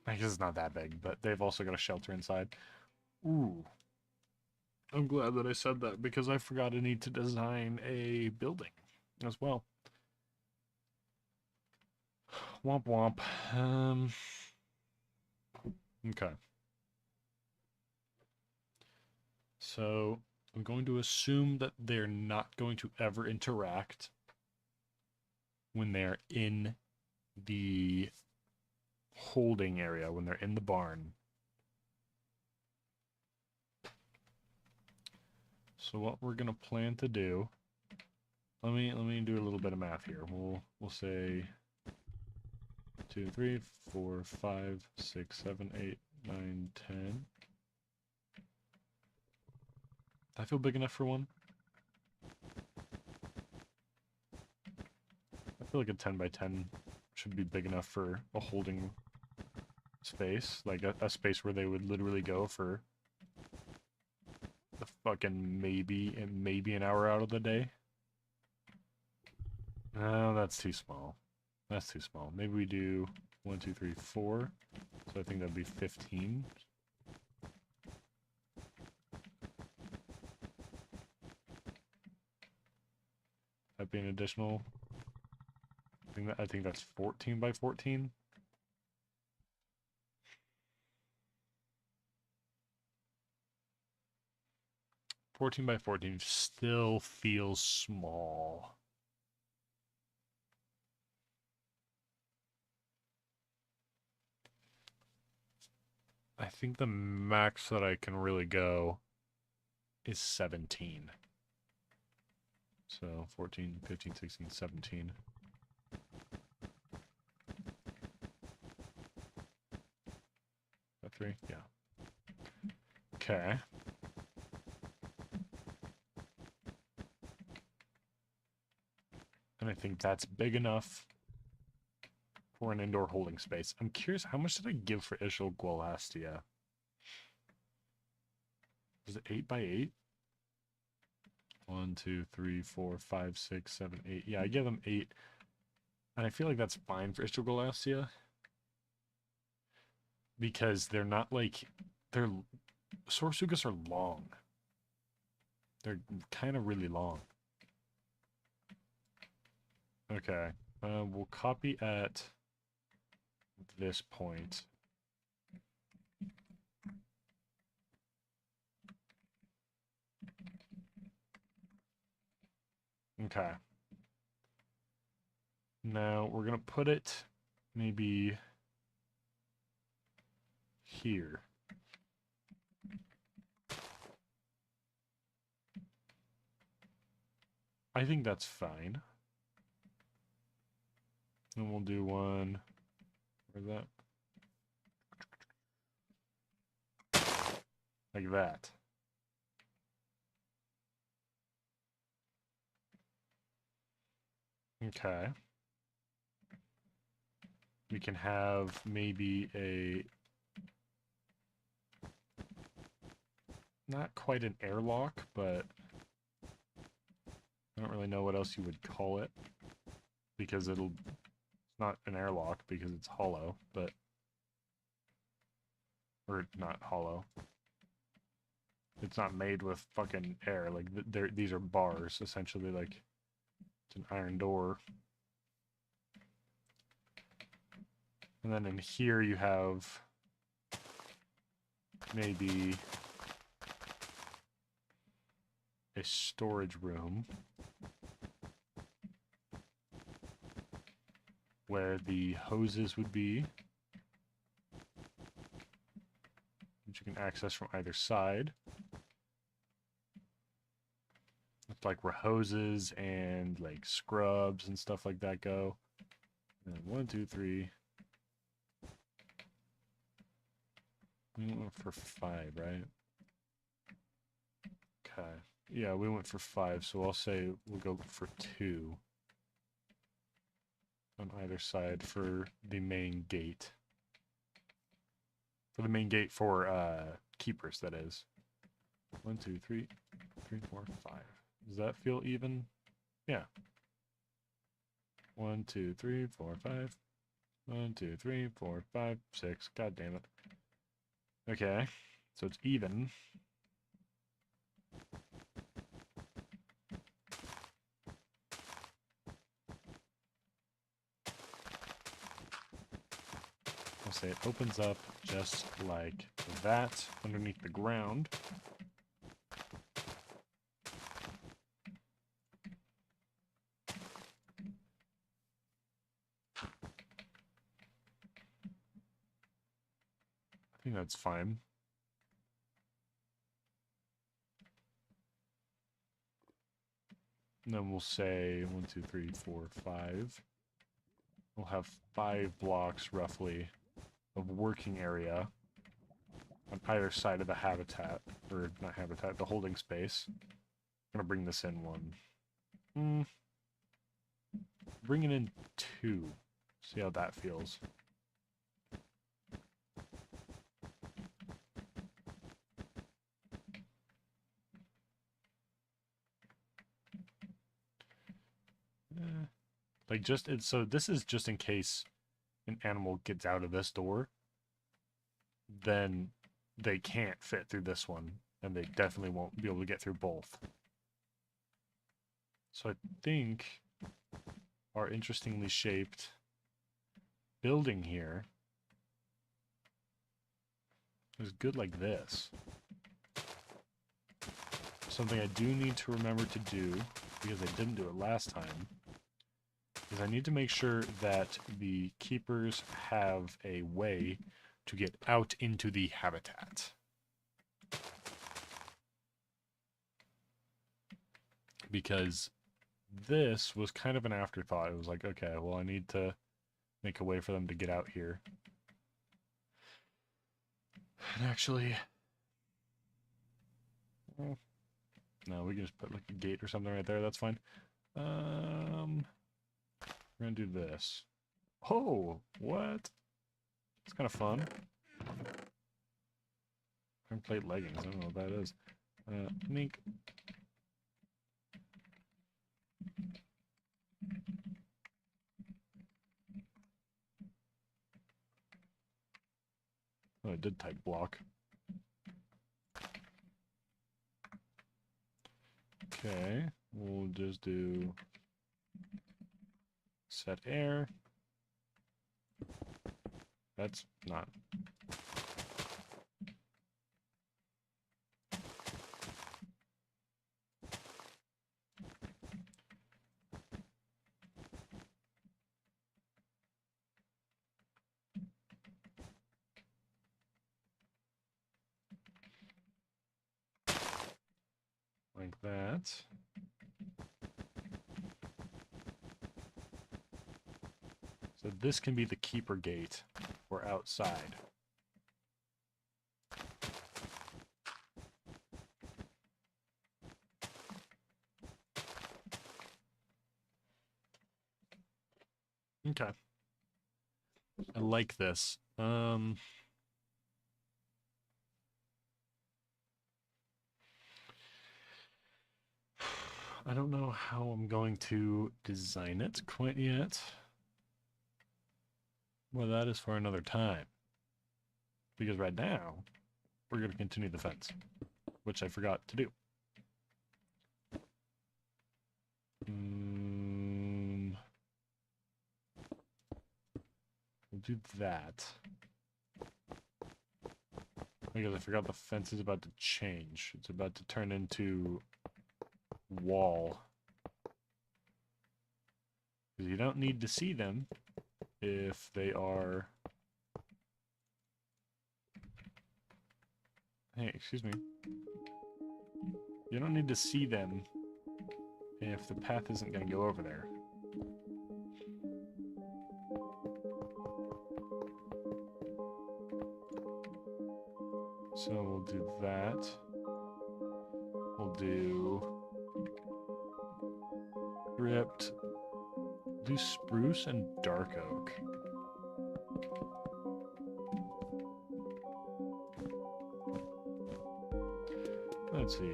I guess it's not that big, but they've also got a shelter inside. Ooh. I'm glad that I said that, because I forgot I need to design a building as well. Womp womp. Okay. So, I'm going to assume that they're not going to ever interact when they're in the holding area, when they're in the barn. So what we're gonna plan to do, let me do a little bit of math here. We'll say 2, 3, 4, 5, 6, 7, 8, 9, 10. Does that feel big enough for one? I feel like a 10 by 10 should be big enough for a holding space, like a space where they would literally go for the fucking maybe an hour out of the day. No, that's too small. That's too small. Maybe we do 1, 2, 3, 4. So I think that'd be 15. That'd be an additional. I think that's 14 by 14. Fourteen by 14 still feels small. I think the max that I can really go is 17. So 14, 15, 16, 17. That 3? Yeah. Okay. And I think that's big enough for an indoor holding space. I'm curious, how much did I give for Ishilgualastia? Was it 8 by 8? 1, 2, 3, 4, 5, 6, 7, 8. Yeah, I give them 8. And I feel like that's fine for Ishilgualastia. Because they're not like... Saurosuchus are long. They're kind of really long. Okay. We'll copy at this point. Okay. Now we're going to put it maybe here. I think that's fine. And we'll do one. Where's that? Like that. Okay. We can have maybe a... Not quite an airlock, but... I don't really know what else you would call it. Because it'll... It's not an airlock because it's hollow, but... Or not hollow. It's not made with fucking air. Like, these are bars, essentially. Like, it's an iron door. And then in here you have maybe a storage room where the hoses would be, which you can access from either side. It's like where hoses and like scrubs and stuff like that go. And 1, 2, 3. We went for 5, right? Okay. Yeah, we went for 5, so I'll say we'll go for 2 on either side for the main gate. For the main gate for keepers, that is. 1, 2, 3, 3, 4, 5. Does that feel even? Yeah. 1, 2, 3, 4, 5. 1, 2, 3, 4, 5, 6. God damn it. Okay, so it's even. I'll say it opens up just like that underneath the ground. I think that's fine. And then we'll say 1, 2, 3, 4, 5. We'll have 5 blocks roughly of working area on either side of the habitat, or not habitat, the holding space. I'm gonna bring this in 1. Bring it in 2. See how that feels. Like so this is just in case an animal gets out of this door, then they can't fit through this one, and they definitely won't be able to get through both. So I think our interestingly shaped building here is good like this. Something I do need to remember to do, because I didn't do it last time, is I need to make sure that the keepers have a way to get out into the habitat. Because this was kind of an afterthought. It was like, okay, well, I need to make a way for them to get out here. And actually, well, no, we can just put like a gate or something right there. That's fine. We're gonna do this. Oh, what? It's kind of fun. I haven't played leggings. I don't know what that is. Mink. Oh, I did type block. Okay, we'll just do set air. That's not. Like that. So this can be the keeper gate or outside. Okay. I like this. I don't know how I'm going to design it quite yet. Well, that is for another time. Because right now, we're going to continue the fence. which I forgot to do. We'll do that. Because I forgot the fence is about to change. It's about to turn into wall. Because you don't need to see them if they are... Hey, excuse me. You don't need to see them if the path isn't going to go over there. So we'll do that. We'll do ripped. Do spruce and dark oak. Let's see.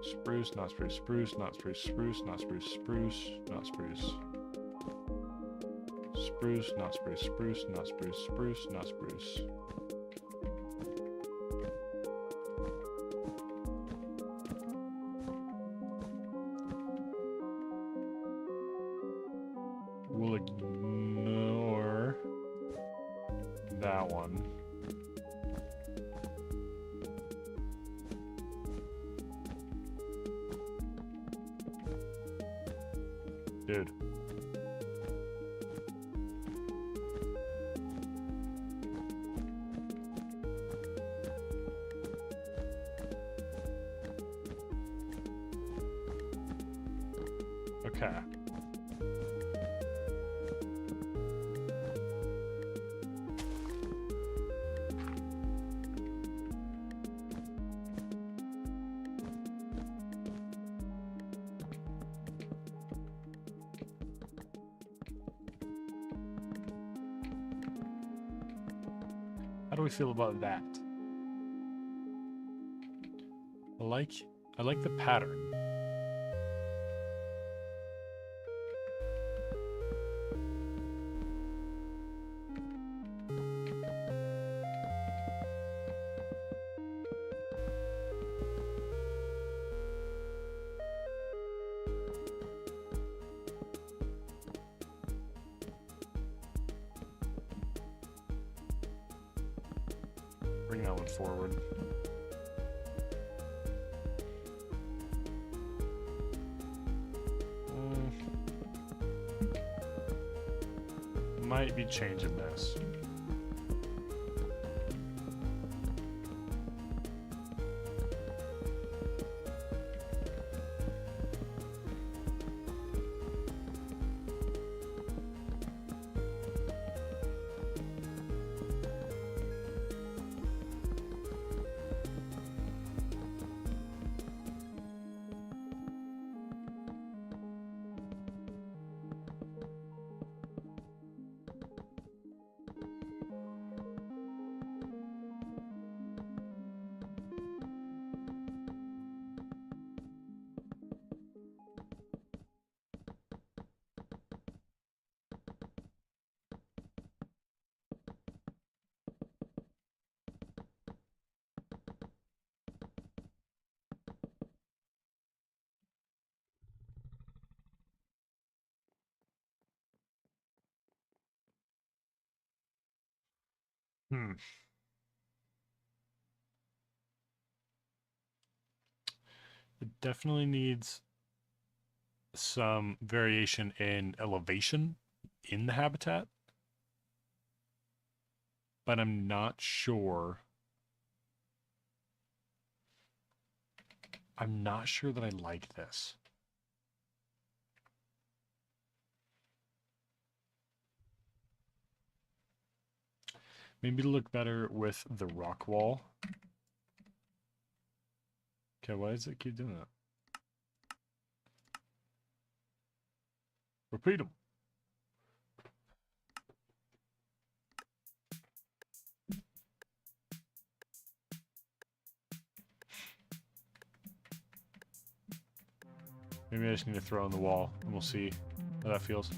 Spruce, not spruce, spruce, not spruce, spruce, not spruce, spruce, not spruce. Spruce, not spruce, spruce, not spruce, spruce, not spruce. We'll ignore that one. Dude. Okay. How do we feel about that? I like the pattern. Bring that one forward. Might be changing this. It definitely needs some variation in elevation in the habitat, but I'm not sure. I'm not sure that I like this. Maybe it'll look better with the rock wall. Okay, why does it keep doing that? Repeat them. Maybe I just need to throw on the wall and we'll see how that feels.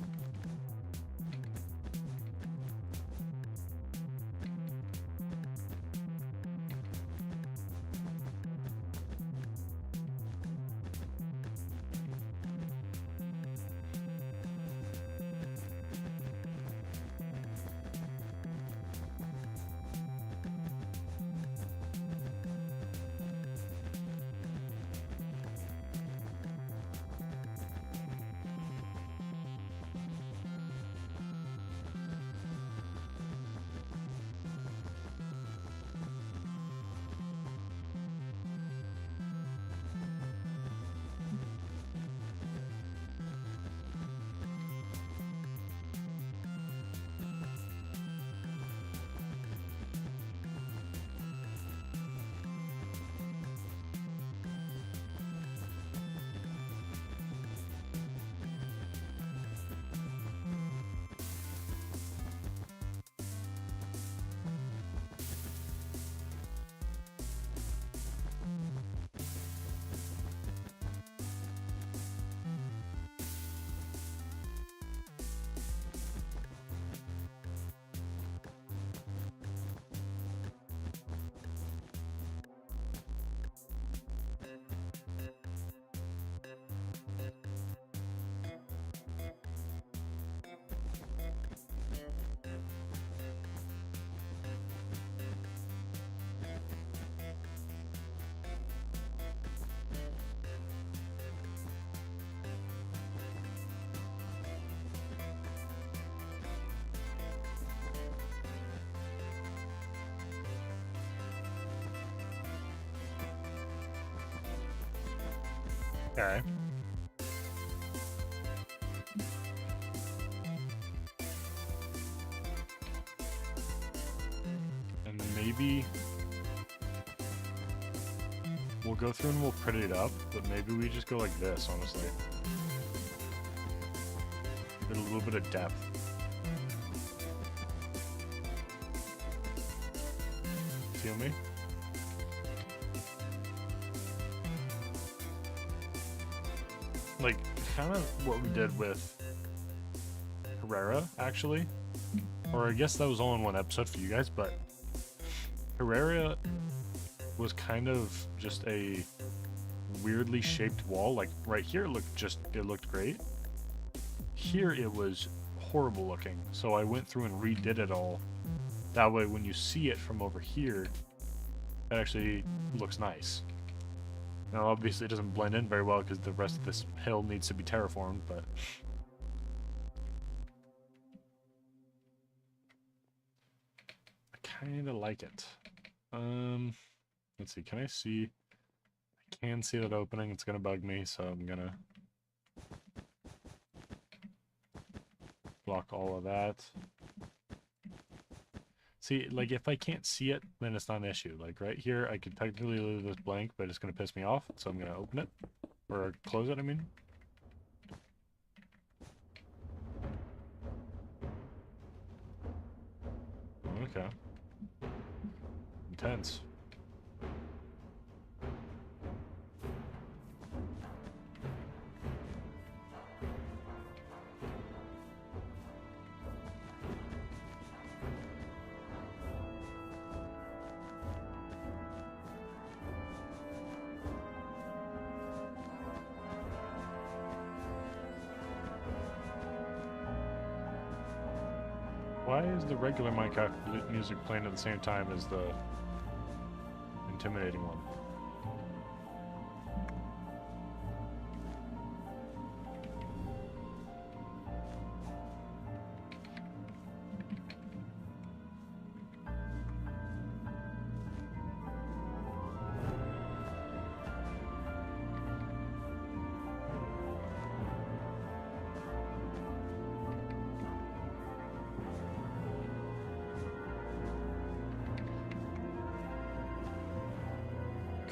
Okay. And maybe we'll go through and we'll pretty it up, but maybe we just go like this, honestly. Get a little bit of depth. Feel me? Like, kind of what we did with Herrera, actually. Or I guess that was all in one episode for you guys, but Herrera was kind of just a weirdly shaped wall. Like, right here it looked great. Here it was horrible looking, so I went through and redid it all. That way when you see it from over here, it actually looks nice. Now obviously it doesn't blend in very well because the rest of this hill needs to be terraformed, but I kinda like it. Let's see, can I see? I can see that opening, it's gonna bug me, so I'm gonna block all of that. See, like, if I can't see it, then it's not an issue. Like, right here, I could technically leave this blank, but it's going to piss me off, so I'm going to open it. Or close it, I mean. Okay. Intense. Why is the regular Minecraft music playing at the same time as the intimidating one?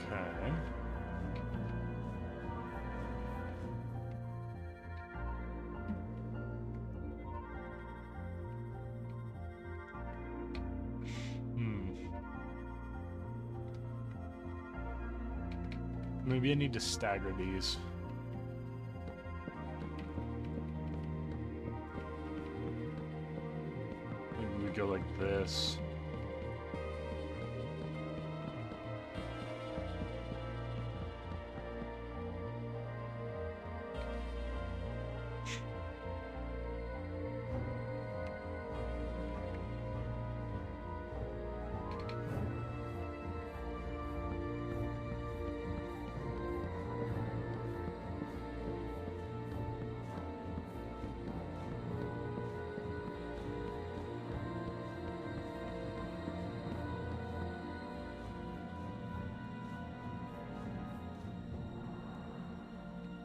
Okay. Maybe I need to stagger these. Maybe we go like this.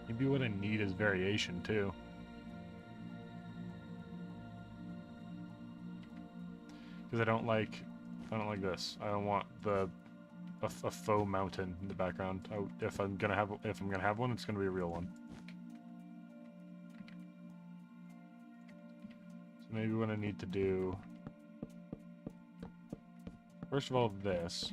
Maybe what I need is variation too. Because I don't like this. I don't want a faux mountain in the background. If I'm gonna have one, it's gonna be a real one. So maybe what I need to do, first of all, this.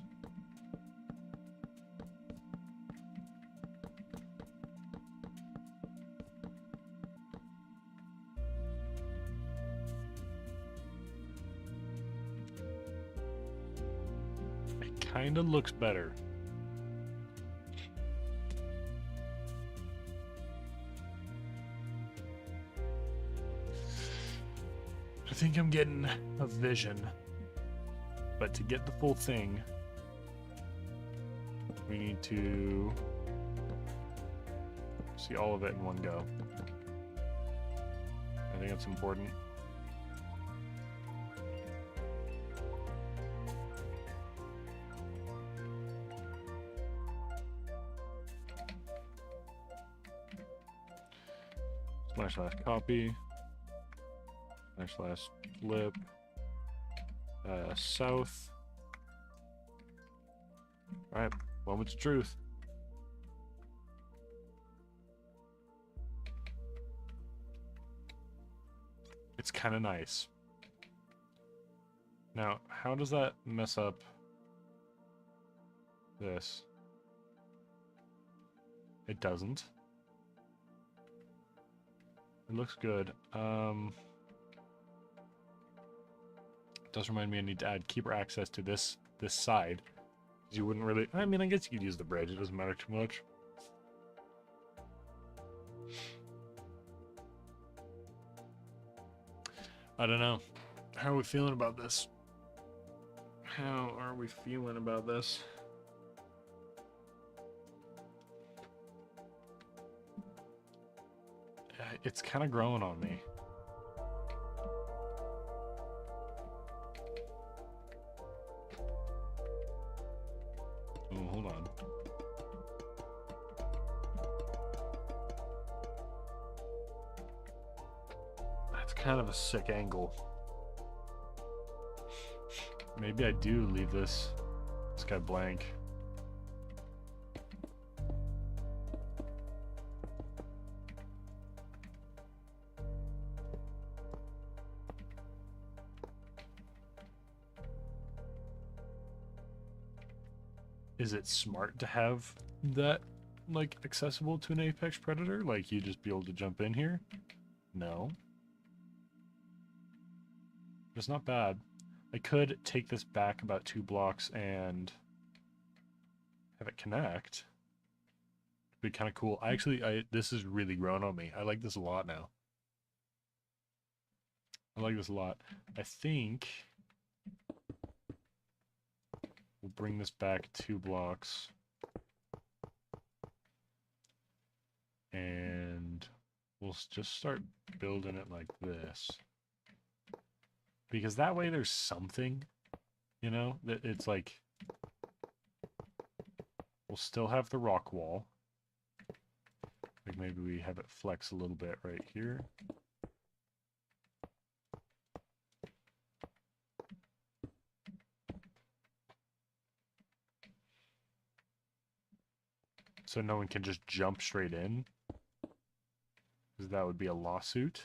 Kinda looks better. I think I'm getting a vision. But to get the full thing, we need to see all of it in one go. I think that's important. / copy / flip south. All right, moment's of truth. It's kind of nice. Now, how does that mess up this? It doesn't. It looks good. It does remind me I need to add keeper access to this side. You wouldn't really... I mean, I guess you could use the bridge. It doesn't matter too much. I don't know. How are we feeling about this? How are we feeling about this? It's kind of growing on me. Oh, hold on. That's kind of a sick angle. Maybe I do leave this guy blank. Is it smart to have that, like, accessible to an apex predator? Like, you just be able to jump in here? No. It's not bad. I could take this back about 2 blocks and have it connect. It'd be kind of cool. This is really grown on me. I like this a lot now. I like this a lot. I think we'll bring this back 2 blocks. And we'll just start building it like this. Because that way there's something, you know, that it's like, we'll still have the rock wall. Like maybe we have it flex a little bit right here. So no one can just jump straight in, because that would be a lawsuit.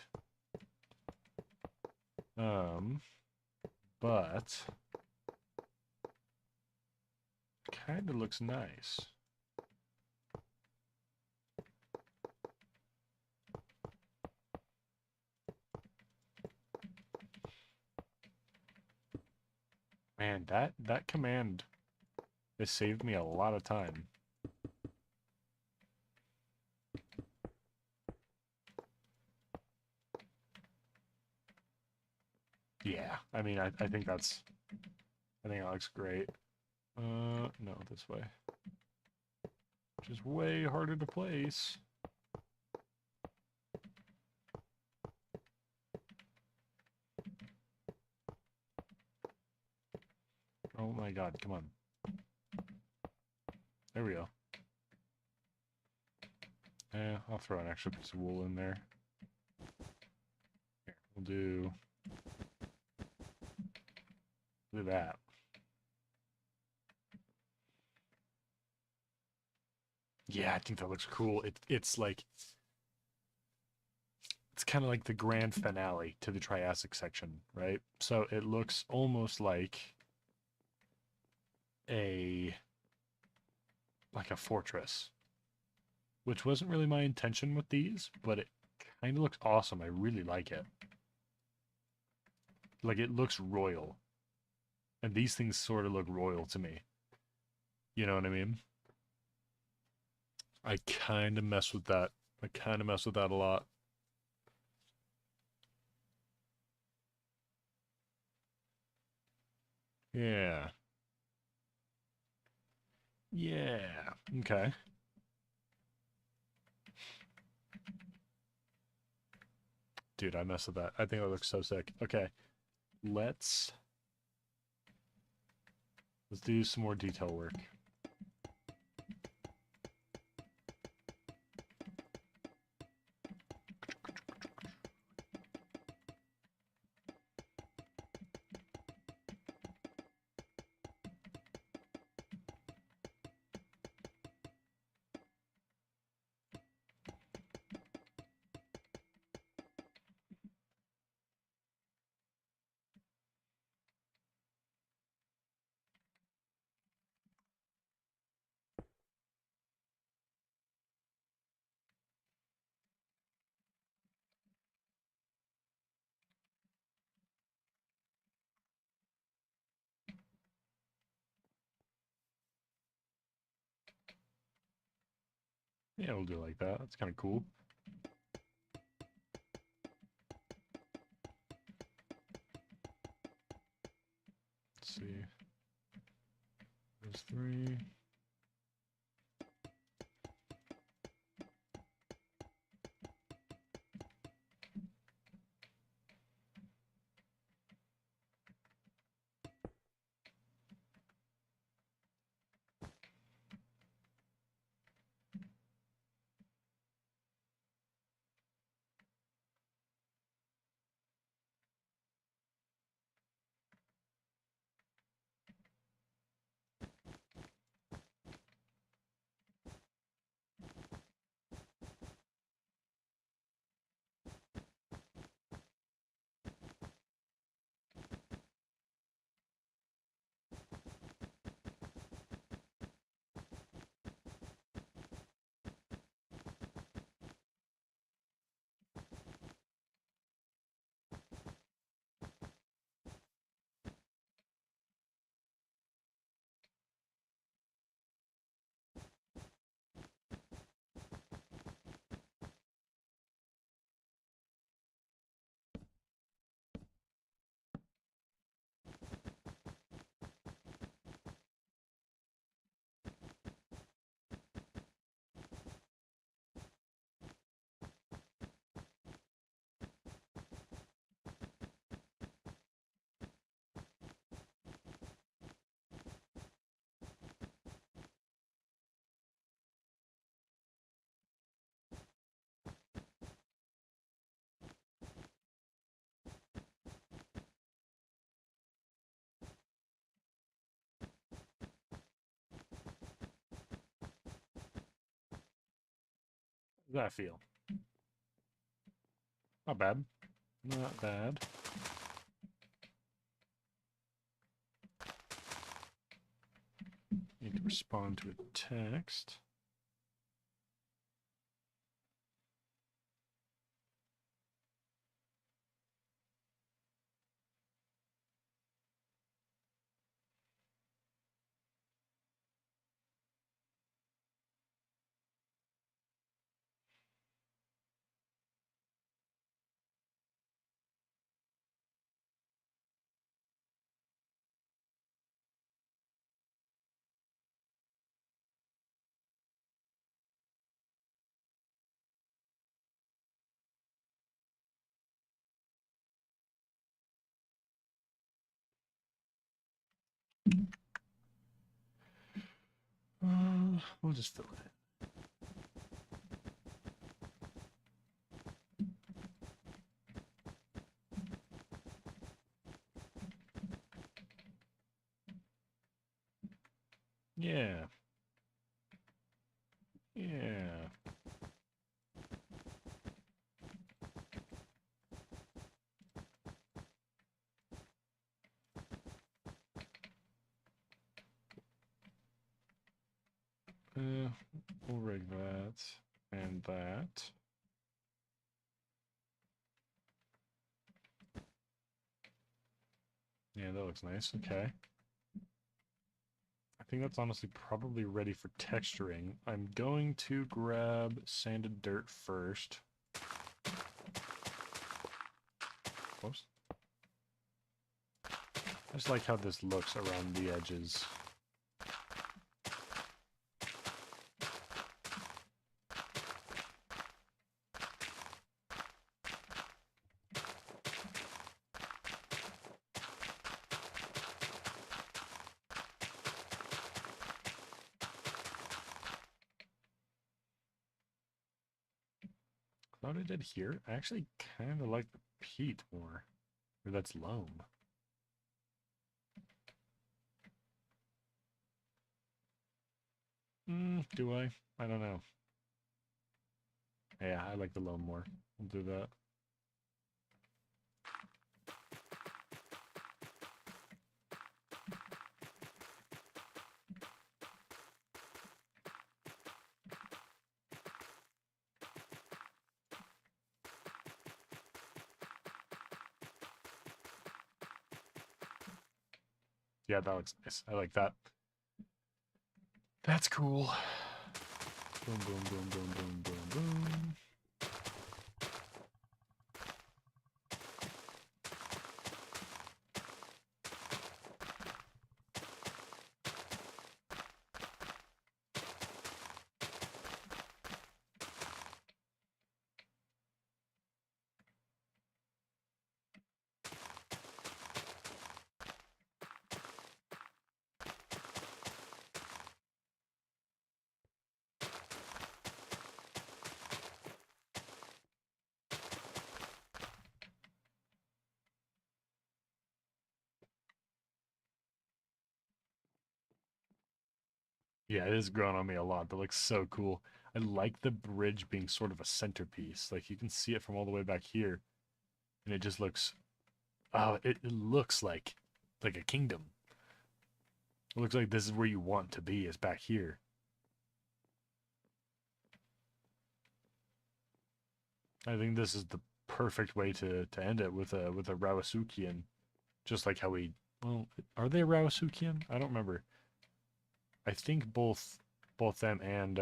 But kind of looks nice. Man, that command has saved me a lot of time. Yeah, I mean, I think that looks great. No, this way. Which is way harder to place. Oh my god, come on. There we go. I'll throw an extra piece of wool in there. Here, we'll do that. Yeah, I think that looks cool. It's like, it's kind of like the grand finale to the Triassic section, right? So it looks almost like a fortress, which wasn't really my intention with these, but it kind of looks awesome. I really like it. Like, it looks royal. And these things sort of look royal to me. You know what I mean? I kind of mess with that. I kind of mess with that a lot. Yeah. Yeah. Okay. Dude, I mess with that. I think that looks so sick. Okay. Let's do some more detail work. Yeah, we'll do it like that. That's kind of cool. Let's see. There's 3. How does that feel? Not bad. Not bad. Need to respond to a text. We'll just fill it in. Yeah. Yeah. We'll rig that and that. Yeah, that looks nice. Okay. I think that's honestly probably ready for texturing. I'm going to grab sanded dirt first. Whoops. I just like how this looks around the edges. What I did here, I actually kind of like the peat more. Or that's loam. Do I? I don't know. Yeah, I like the loam more. We'll do that. Yeah, that looks nice. I like that. That's cool. Boom, boom, boom, boom, boom, boom, boom. Yeah, it is growing on me a lot. That looks so cool. I like the bridge being sort of a centerpiece. Like you can see it from all the way back here, and it just looks. Oh, it looks like a kingdom. It looks like this is where you want to be, is back here. I think this is the perfect way to end it with a Rawasukian, just like how we. Well, are they Rawasukian? I don't remember. I think both them and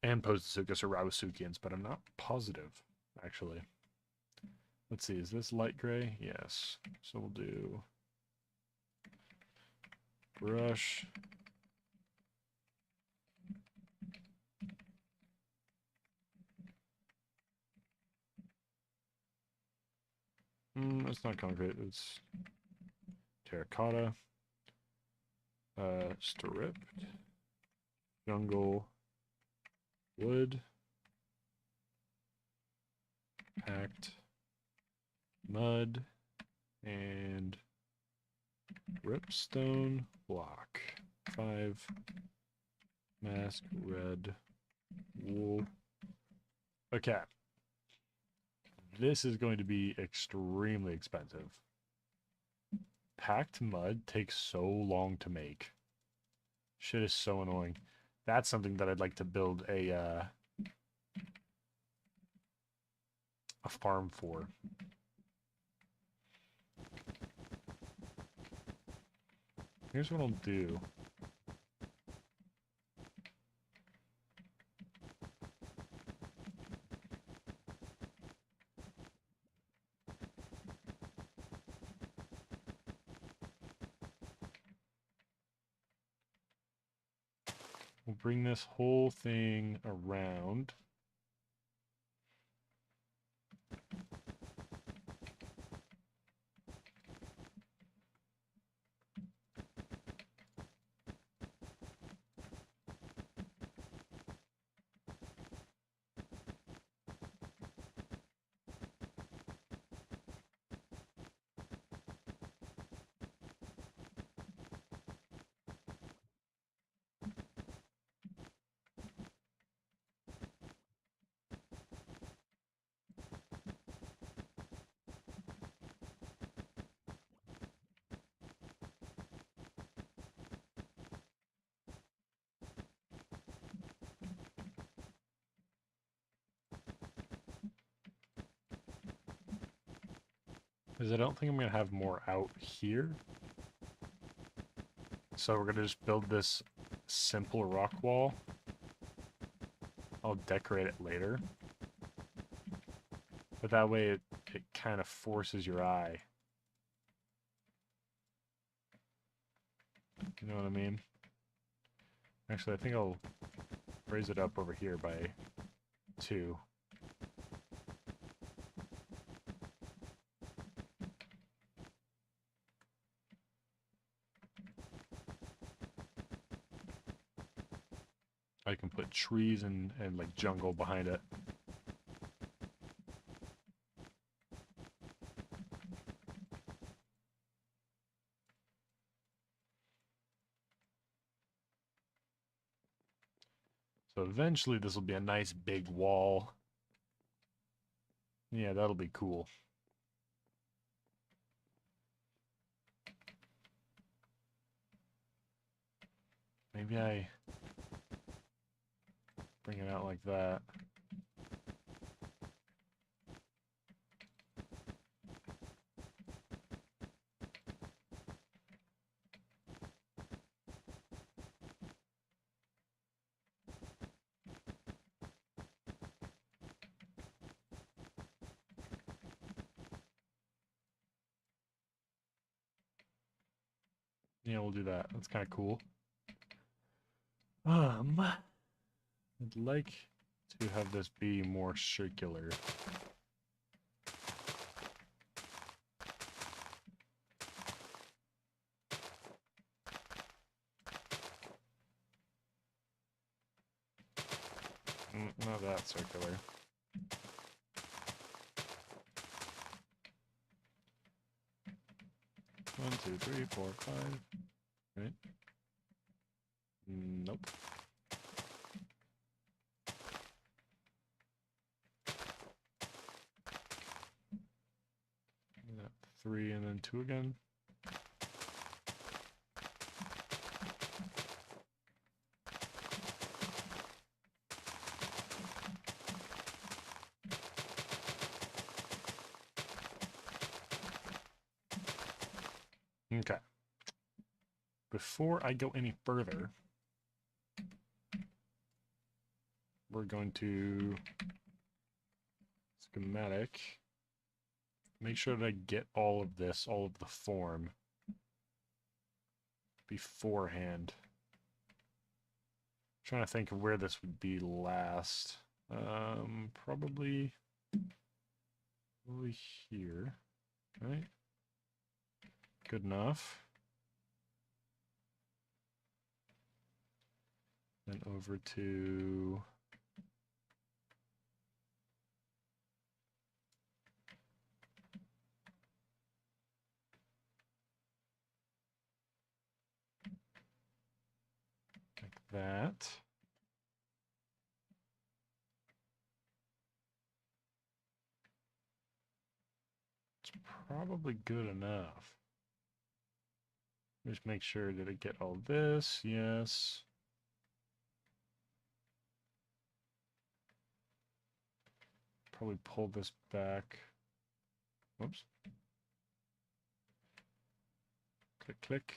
Pozosuchus are Rawasukians, but I'm not positive, actually. Let's see, is this light gray? Yes. So we'll do brush. It's not concrete, it's terracotta. Stripped. Jungle. Wood. Packed. Mud. And ripstone block. 5. Mask. Red. Wool. Okay. This is going to be extremely expensive. Packed mud takes so long to make. Shit is so annoying. That's something that I'd like to build a farm for. Here's what I'll do. We'll bring this whole thing around. Because I don't think I'm going to have more out here. So we're going to just build this simple rock wall. I'll decorate it later. But that way it kind of forces your eye. You know what I mean? Actually, I think I'll raise it up over here by 2. I can put trees and like jungle behind it. So eventually this will be a nice big wall. Yeah, that'll be cool. Maybe I bring it out like that. Yeah, we'll do that. That's kind of cool. I'd like to have this be more circular. Not that circular. One, two, three, four, five. Right? Nope. Three and then two again. Okay. Before I go any further, we're going to schematic. Make sure that I get all of this, all of the form, beforehand. I'm trying to think of where this would be last. Probably over here, right? Good enough. Then over to like that. It's probably good enough. Just make sure that I get all this. Yes. Probably pull this back. Whoops. Click, click.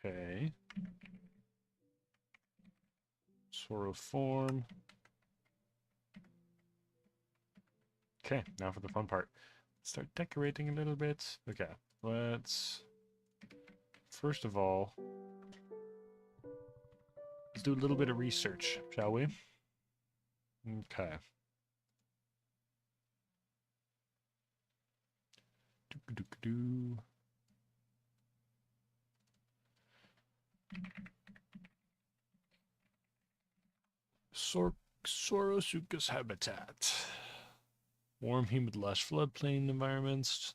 Okay. Soro form. Okay, now for the fun part. Start decorating a little bit. Okay, let's... First of all, let's do a little bit of research, shall we? Okay. Do-do-do-do. Saurosuchus habitat. Warm, humid, lush floodplain environments.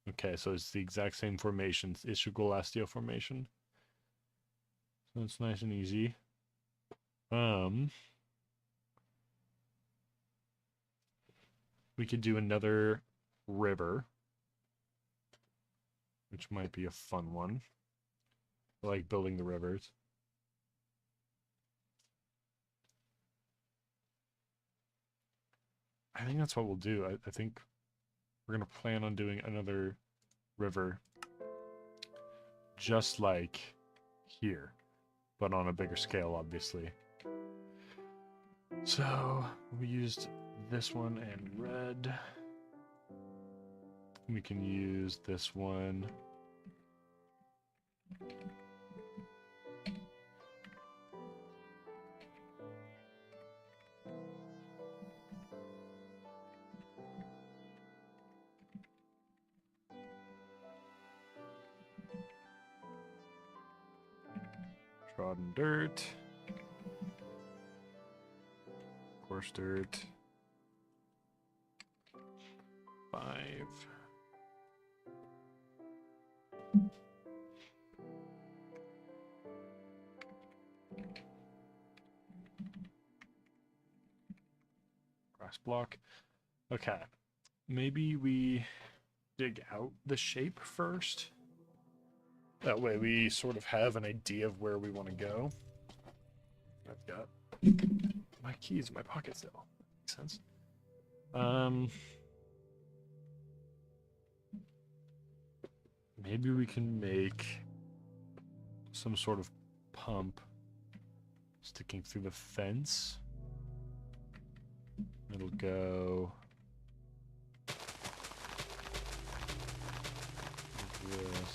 Okay, so it's the exact same formations. Ischigualastio formation. So it's nice and easy. We could do another river, which might be a fun one. I like building the rivers. I think that's what we'll do. I think we're going to plan on doing another river just like here, but on a bigger scale, obviously. So we used this one and red. We can use this one. Trodden dirt. Coarse dirt. 5. Grass block. Okay. Maybe we dig out the shape first. That way we sort of have an idea of where we want to go. I've got my keys in my pocket still. Makes sense. Maybe we can make some sort of pump sticking through the fence. It'll go like this.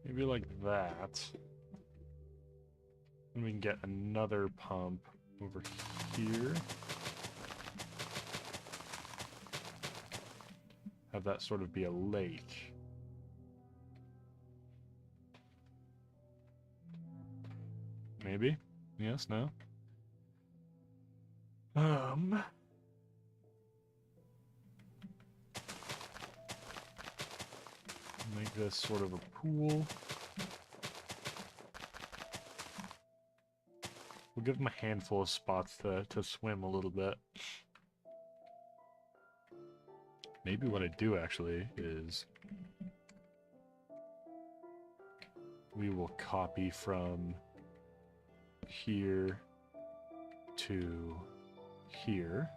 Maybe like that. And we can get another pump over here. Have that sort of be a lake. Maybe? Yes, no? Make this sort of a pool. We'll give them a handful of spots to swim a little bit. Maybe what I do actually is we will copy from here to here.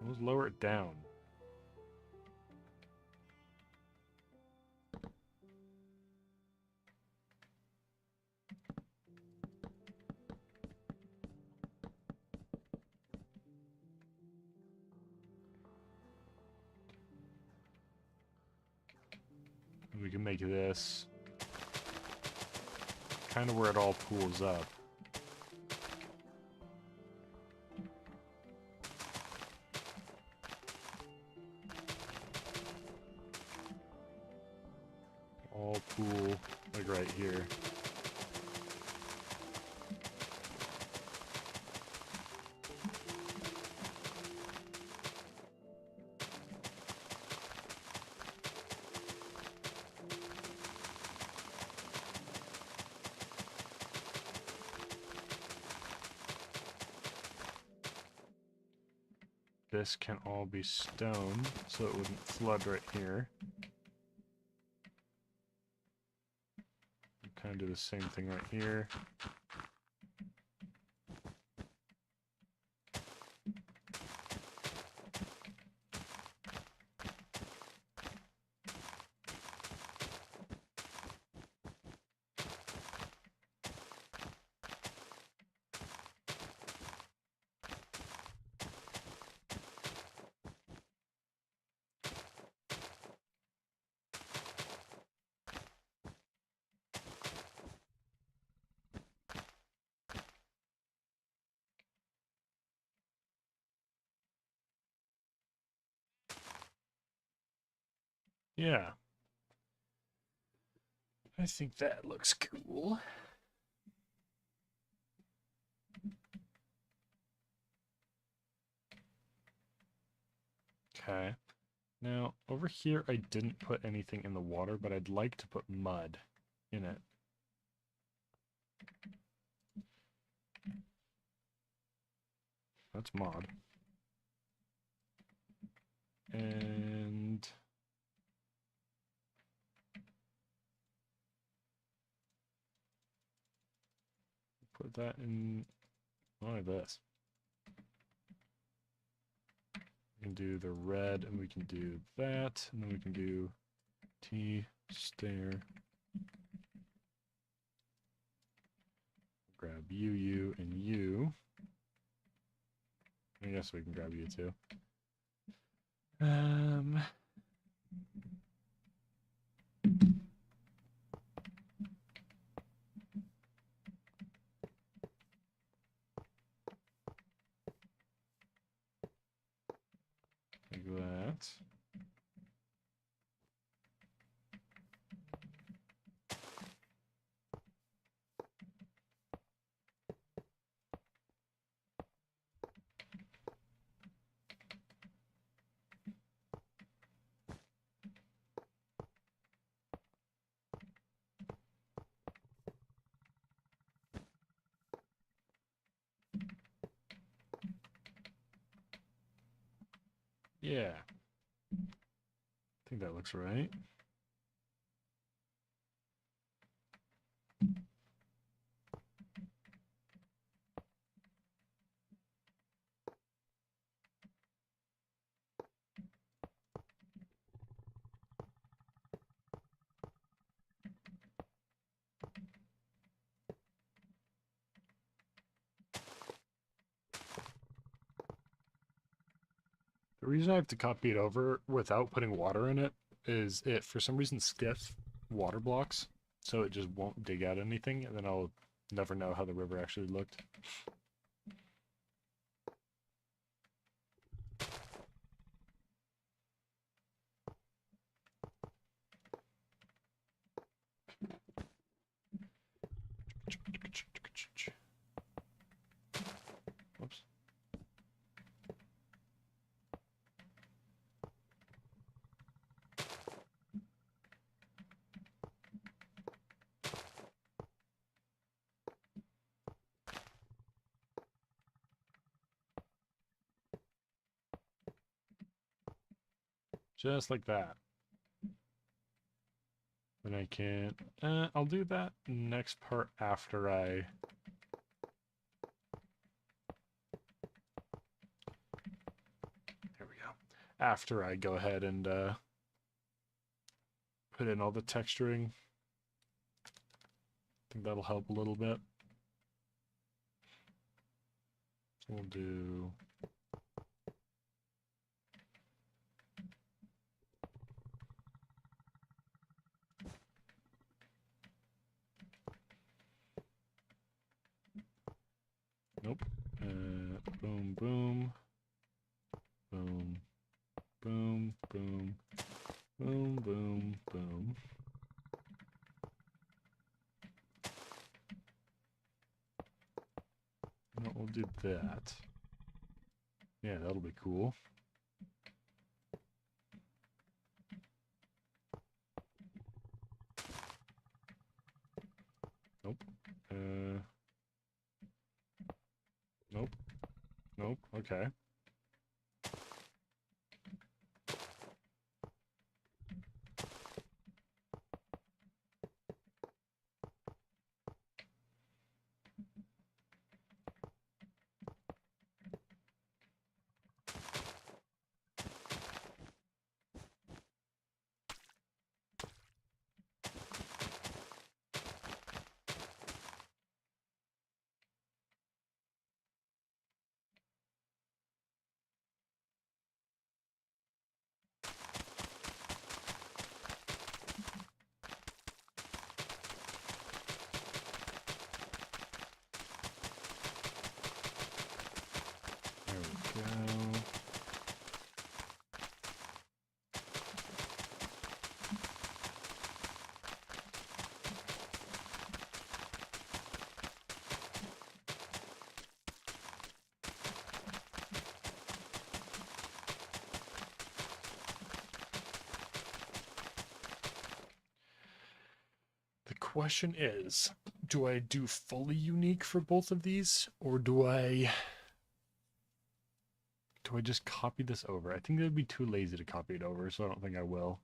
Let's lower it down. We can make this kind of where it all pools up. All pool, like right here. This can all be stone, so it wouldn't flood right here. Kind of do the same thing right here. Yeah. I think that looks cool. Okay. Now, over here I didn't put anything in the water, but I'd like to put mud in it. That's mod. And put that in like this. We can do the red, and we can do that, and then we can do T stair. Grab you, and you. I guess we can grab you too. Like that. Yeah. I think that looks right. The reason I have to copy it over without putting water in it is it, for some reason, skips water blocks, so it just won't dig out anything, and then I'll never know how the river actually looked. Whoops. Just like that. Then I can, I'll do that next part after I... There we go. After I go ahead and put in all the texturing. I think that'll help a little bit. So we'll do... Nope. Boom, boom. Boom. Boom, boom. Boom, boom, boom. No, we'll do that. Yeah, that'll be cool. Nope. Nope. Nope. Okay. There we go. The question is, do I do fully unique for both of these, or do I just copy this over? I think it would be too lazy to copy it over, so I don't think I will.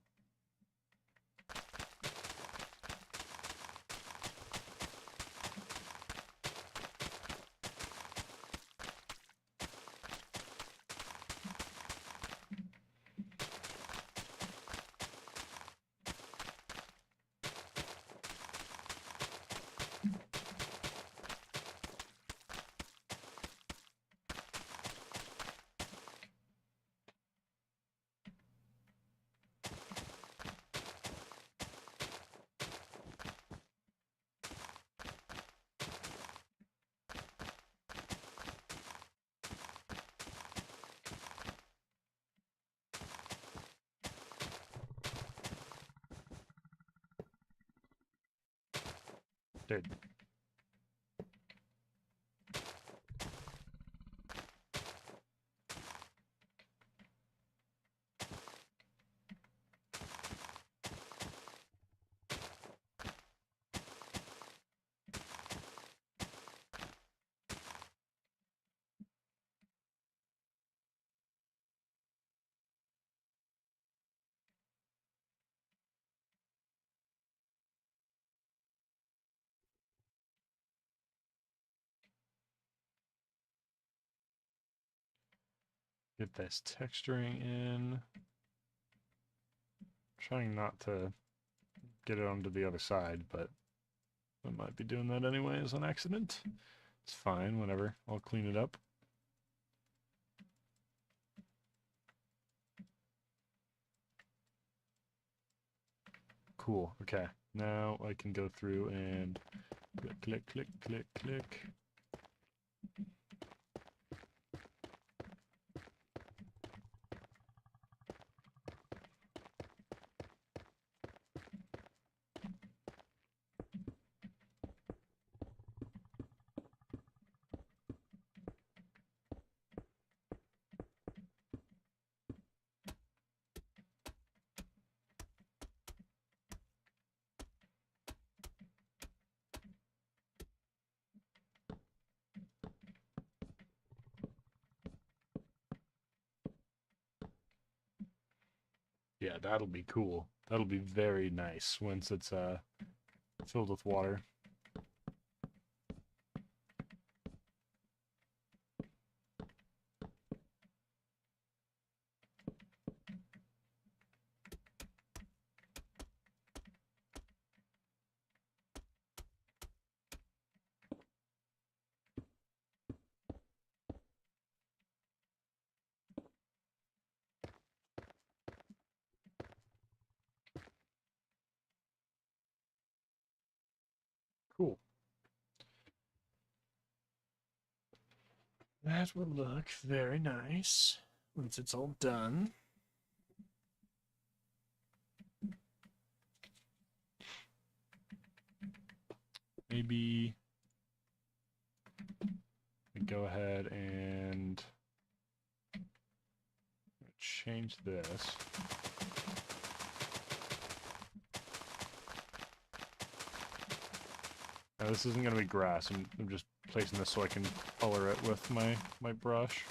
Dude. Get this texturing in. Trying not to get it onto the other side, but I might be doing that anyway as an accident. It's fine, whatever. I'll clean it up. cool. Okay. Now I can go through and click, click, click, click, click. Yeah, that'll be cool. That'll be very nice once it's filled with water. Cool. That will look very nice once it's all done. Maybe we go ahead and change this. Now this isn't going to be grass. I'm just placing this so I can color it with my brush.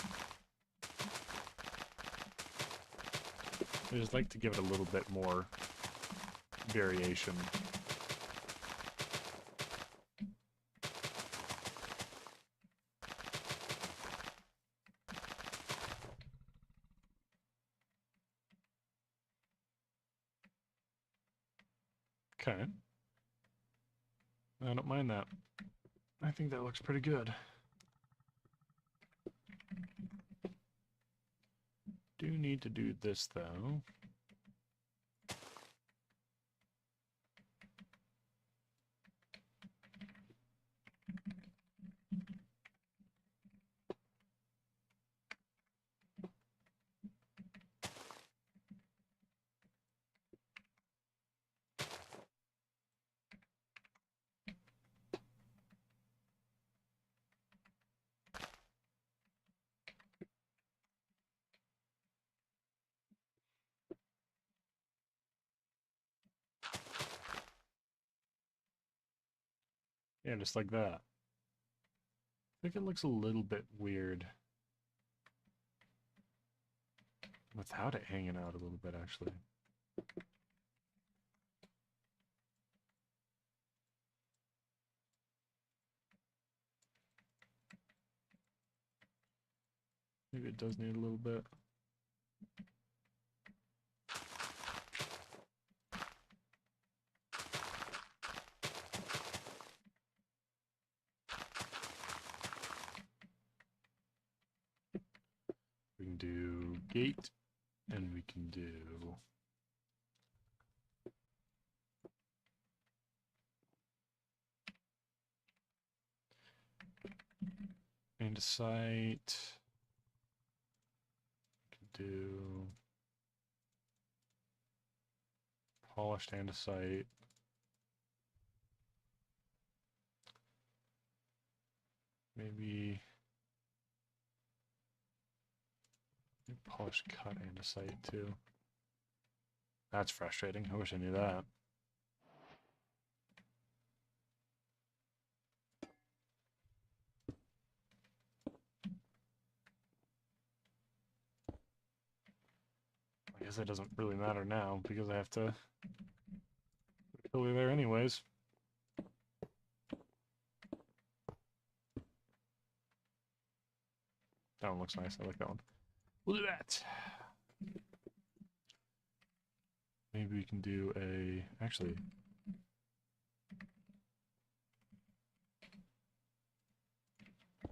I just like to give it a little bit more variation. Okay. I don't mind that. I think that looks pretty good. Do need to do this though. Yeah, just like that. I think it looks a little bit weird without it hanging out a little bit, actually. Maybe it does need a little bit. We can do gate, and we can do andesite. We can do polished andesite. Maybe polished cut andesite too. That's frustrating. I wish I knew that. I guess it doesn't really matter now because I have to fill it there anyways. That one looks nice. I like that one. We'll do that. Maybe we can do a... Actually...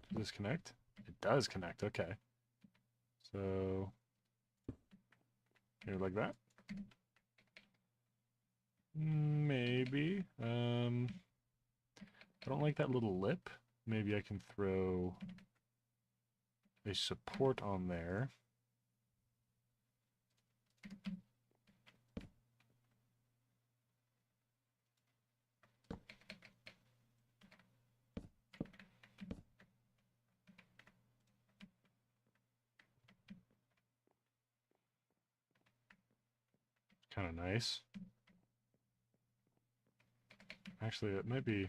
Does this connect? It does connect, okay. So... Here, like that. Maybe. I don't like that little lip. Maybe I can throw a support on there. Kind of nice. Actually, it might be...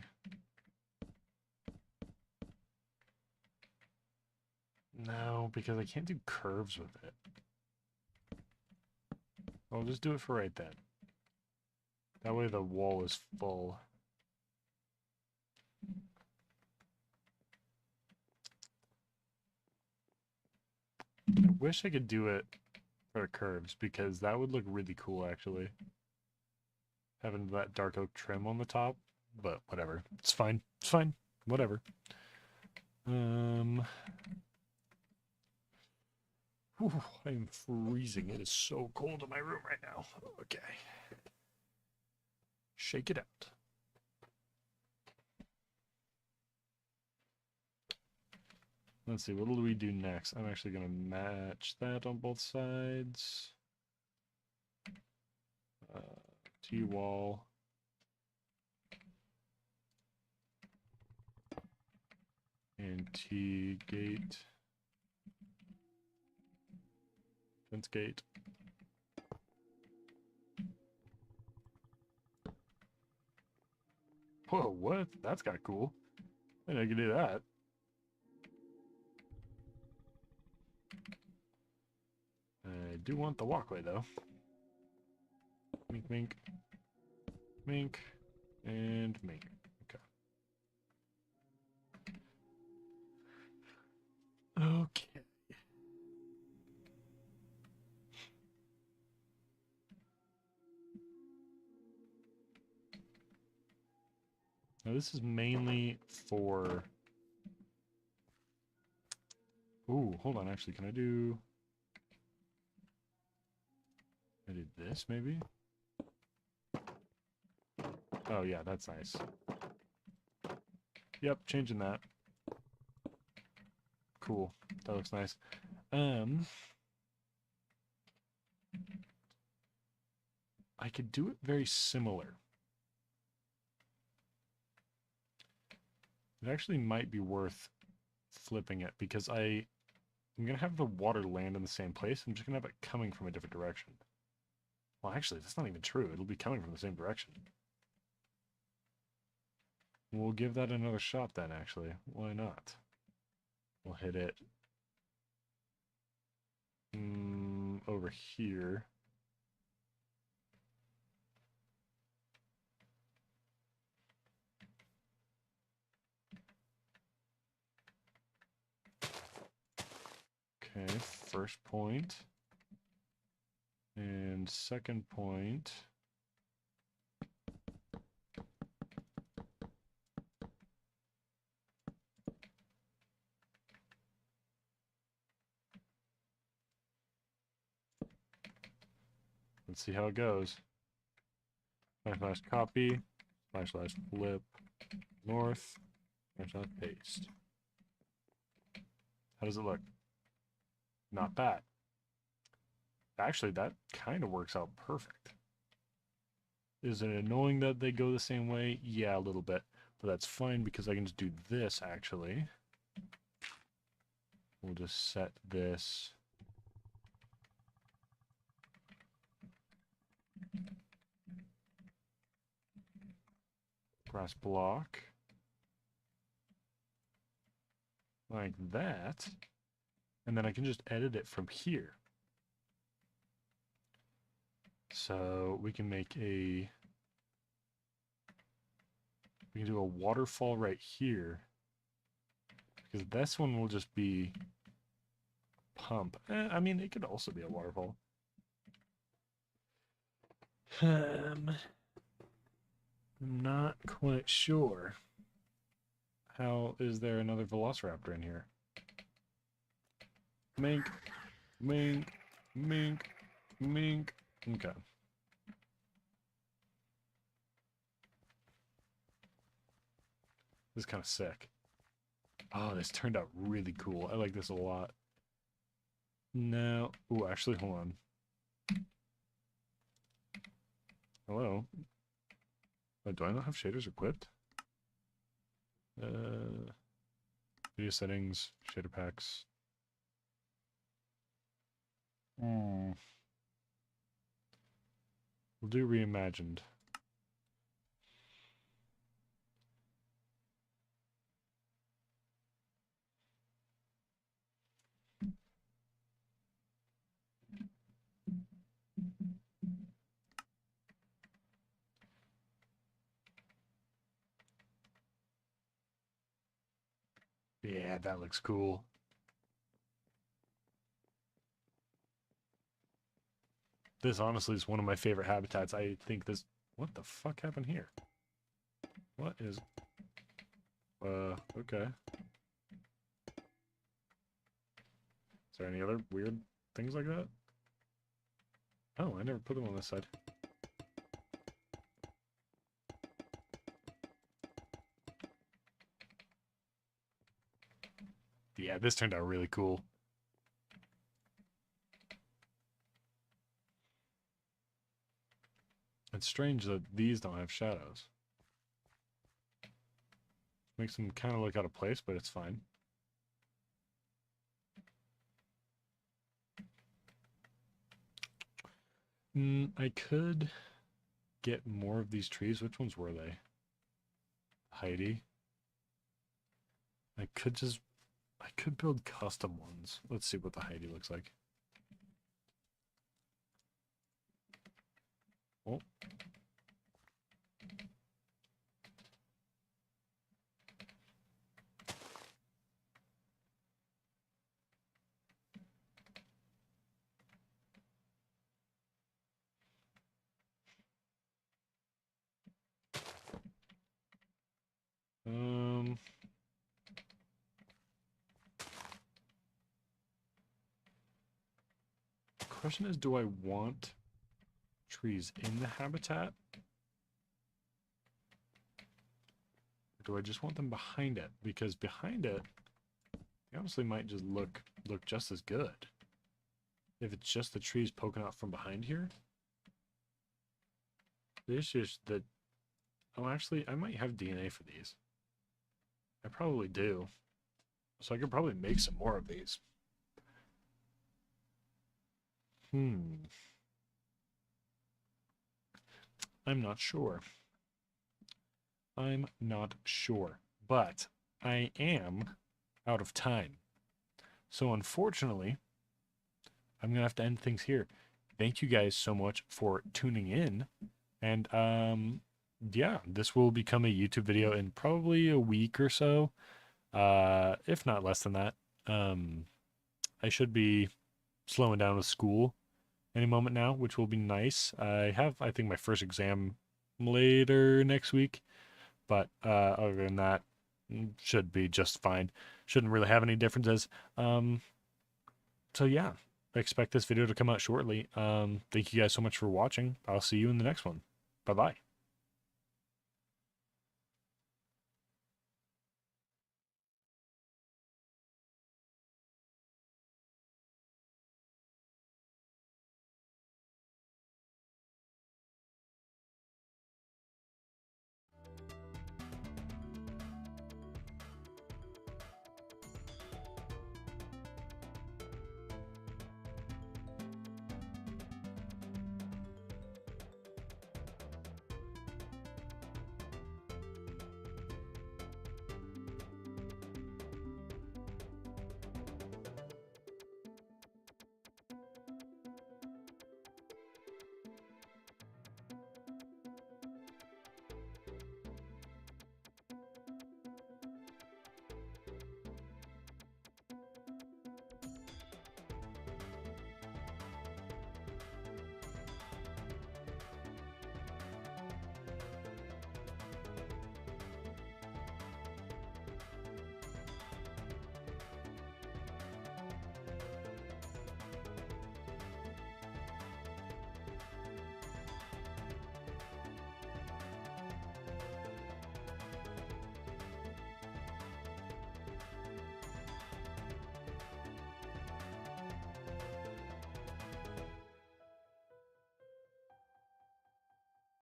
No, because I can't do curves with it. I'll just do it for right then. That way the wall is full. I wish I could do it for curves, because that would look really cool, actually. Having that dark oak trim on the top, but whatever. It's fine. It's fine. Whatever. Whew, I'm freezing. It is so cold in my room right now. Okay. Shake it out. Let's see, what do we do next? I'm actually going to match that on both sides. T-wall. And T-gate. Fence gate. Whoa, what? That's kind of cool. I didn't know I could do that. I do want the walkway, though. Mink, mink. Mink. And mink. Okay. Okay. Now this is mainly for... Ooh, hold on, actually, can I do... I did this, maybe? Oh, yeah, that's nice. Yep, changing that. Cool. That looks nice. I could do it very similar. It actually might be worth flipping it, because I'm going to have the water land in the same place. I'm just going to have it coming from a different direction. Well, actually, that's not even true. It'll be coming from the same direction. We'll give that another shot then, actually. Why not? We'll hit it over here. Okay, first point. And second point. Let's see how it goes. / copy, / flip, north, / paste. How does it look? Not bad. Actually, that kind of works out perfect. Is it annoying that they go the same way? Yeah, a little bit. But that's fine because I can just do this, actually. We'll just set this. Grass block. Like that. And then I can just edit it from here. So we can make we can do a waterfall right here. Because this one will just be pump. I mean, it could also be a waterfall. I'm not quite sure. How is there another velociraptor in here? Mink, mink, mink, mink. Okay. This is kind of sick. Oh, this turned out really cool. I like this a lot. Now, ooh, actually, hold on. Hello? Oh, do I not have shaders equipped? Video settings, shader packs. We'll do reimagined. Yeah, that looks cool. This honestly is one of my favorite habitats. I think this... What the fuck happened here? What is... okay. Is there any other weird things like that? Oh, I never put them on this side. Yeah, this turned out really cool. It's strange that these don't have shadows. Makes them kind of look out of place, but it's fine. I could get more of these trees. Which ones were they? Heidi. I could build custom ones. Let's see what the Heidi looks like. Oh. Question is, do I want trees in the habitat? Or do I just want them behind it? Because behind it, they honestly might just look just as good. If it's just the trees poking out from behind here. The issue is that... Oh, actually, I might have DNA for these. I probably do. So I could probably make some more of these. I'm not sure. I'm not sure. But I am out of time. So unfortunately, I'm going to have to end things here. Thank you guys so much for tuning in. And yeah, this will become a YouTube video in probably a week or so. If not less than that. I should be slowing down with school any moment now, which will be nice. I have, I think, my first exam later next week, but other than that, should be just fine. Shouldn't really have any differences. So yeah, I expect this video to come out shortly. Thank you guys so much for watching. I'll see you in the next one. Bye-bye.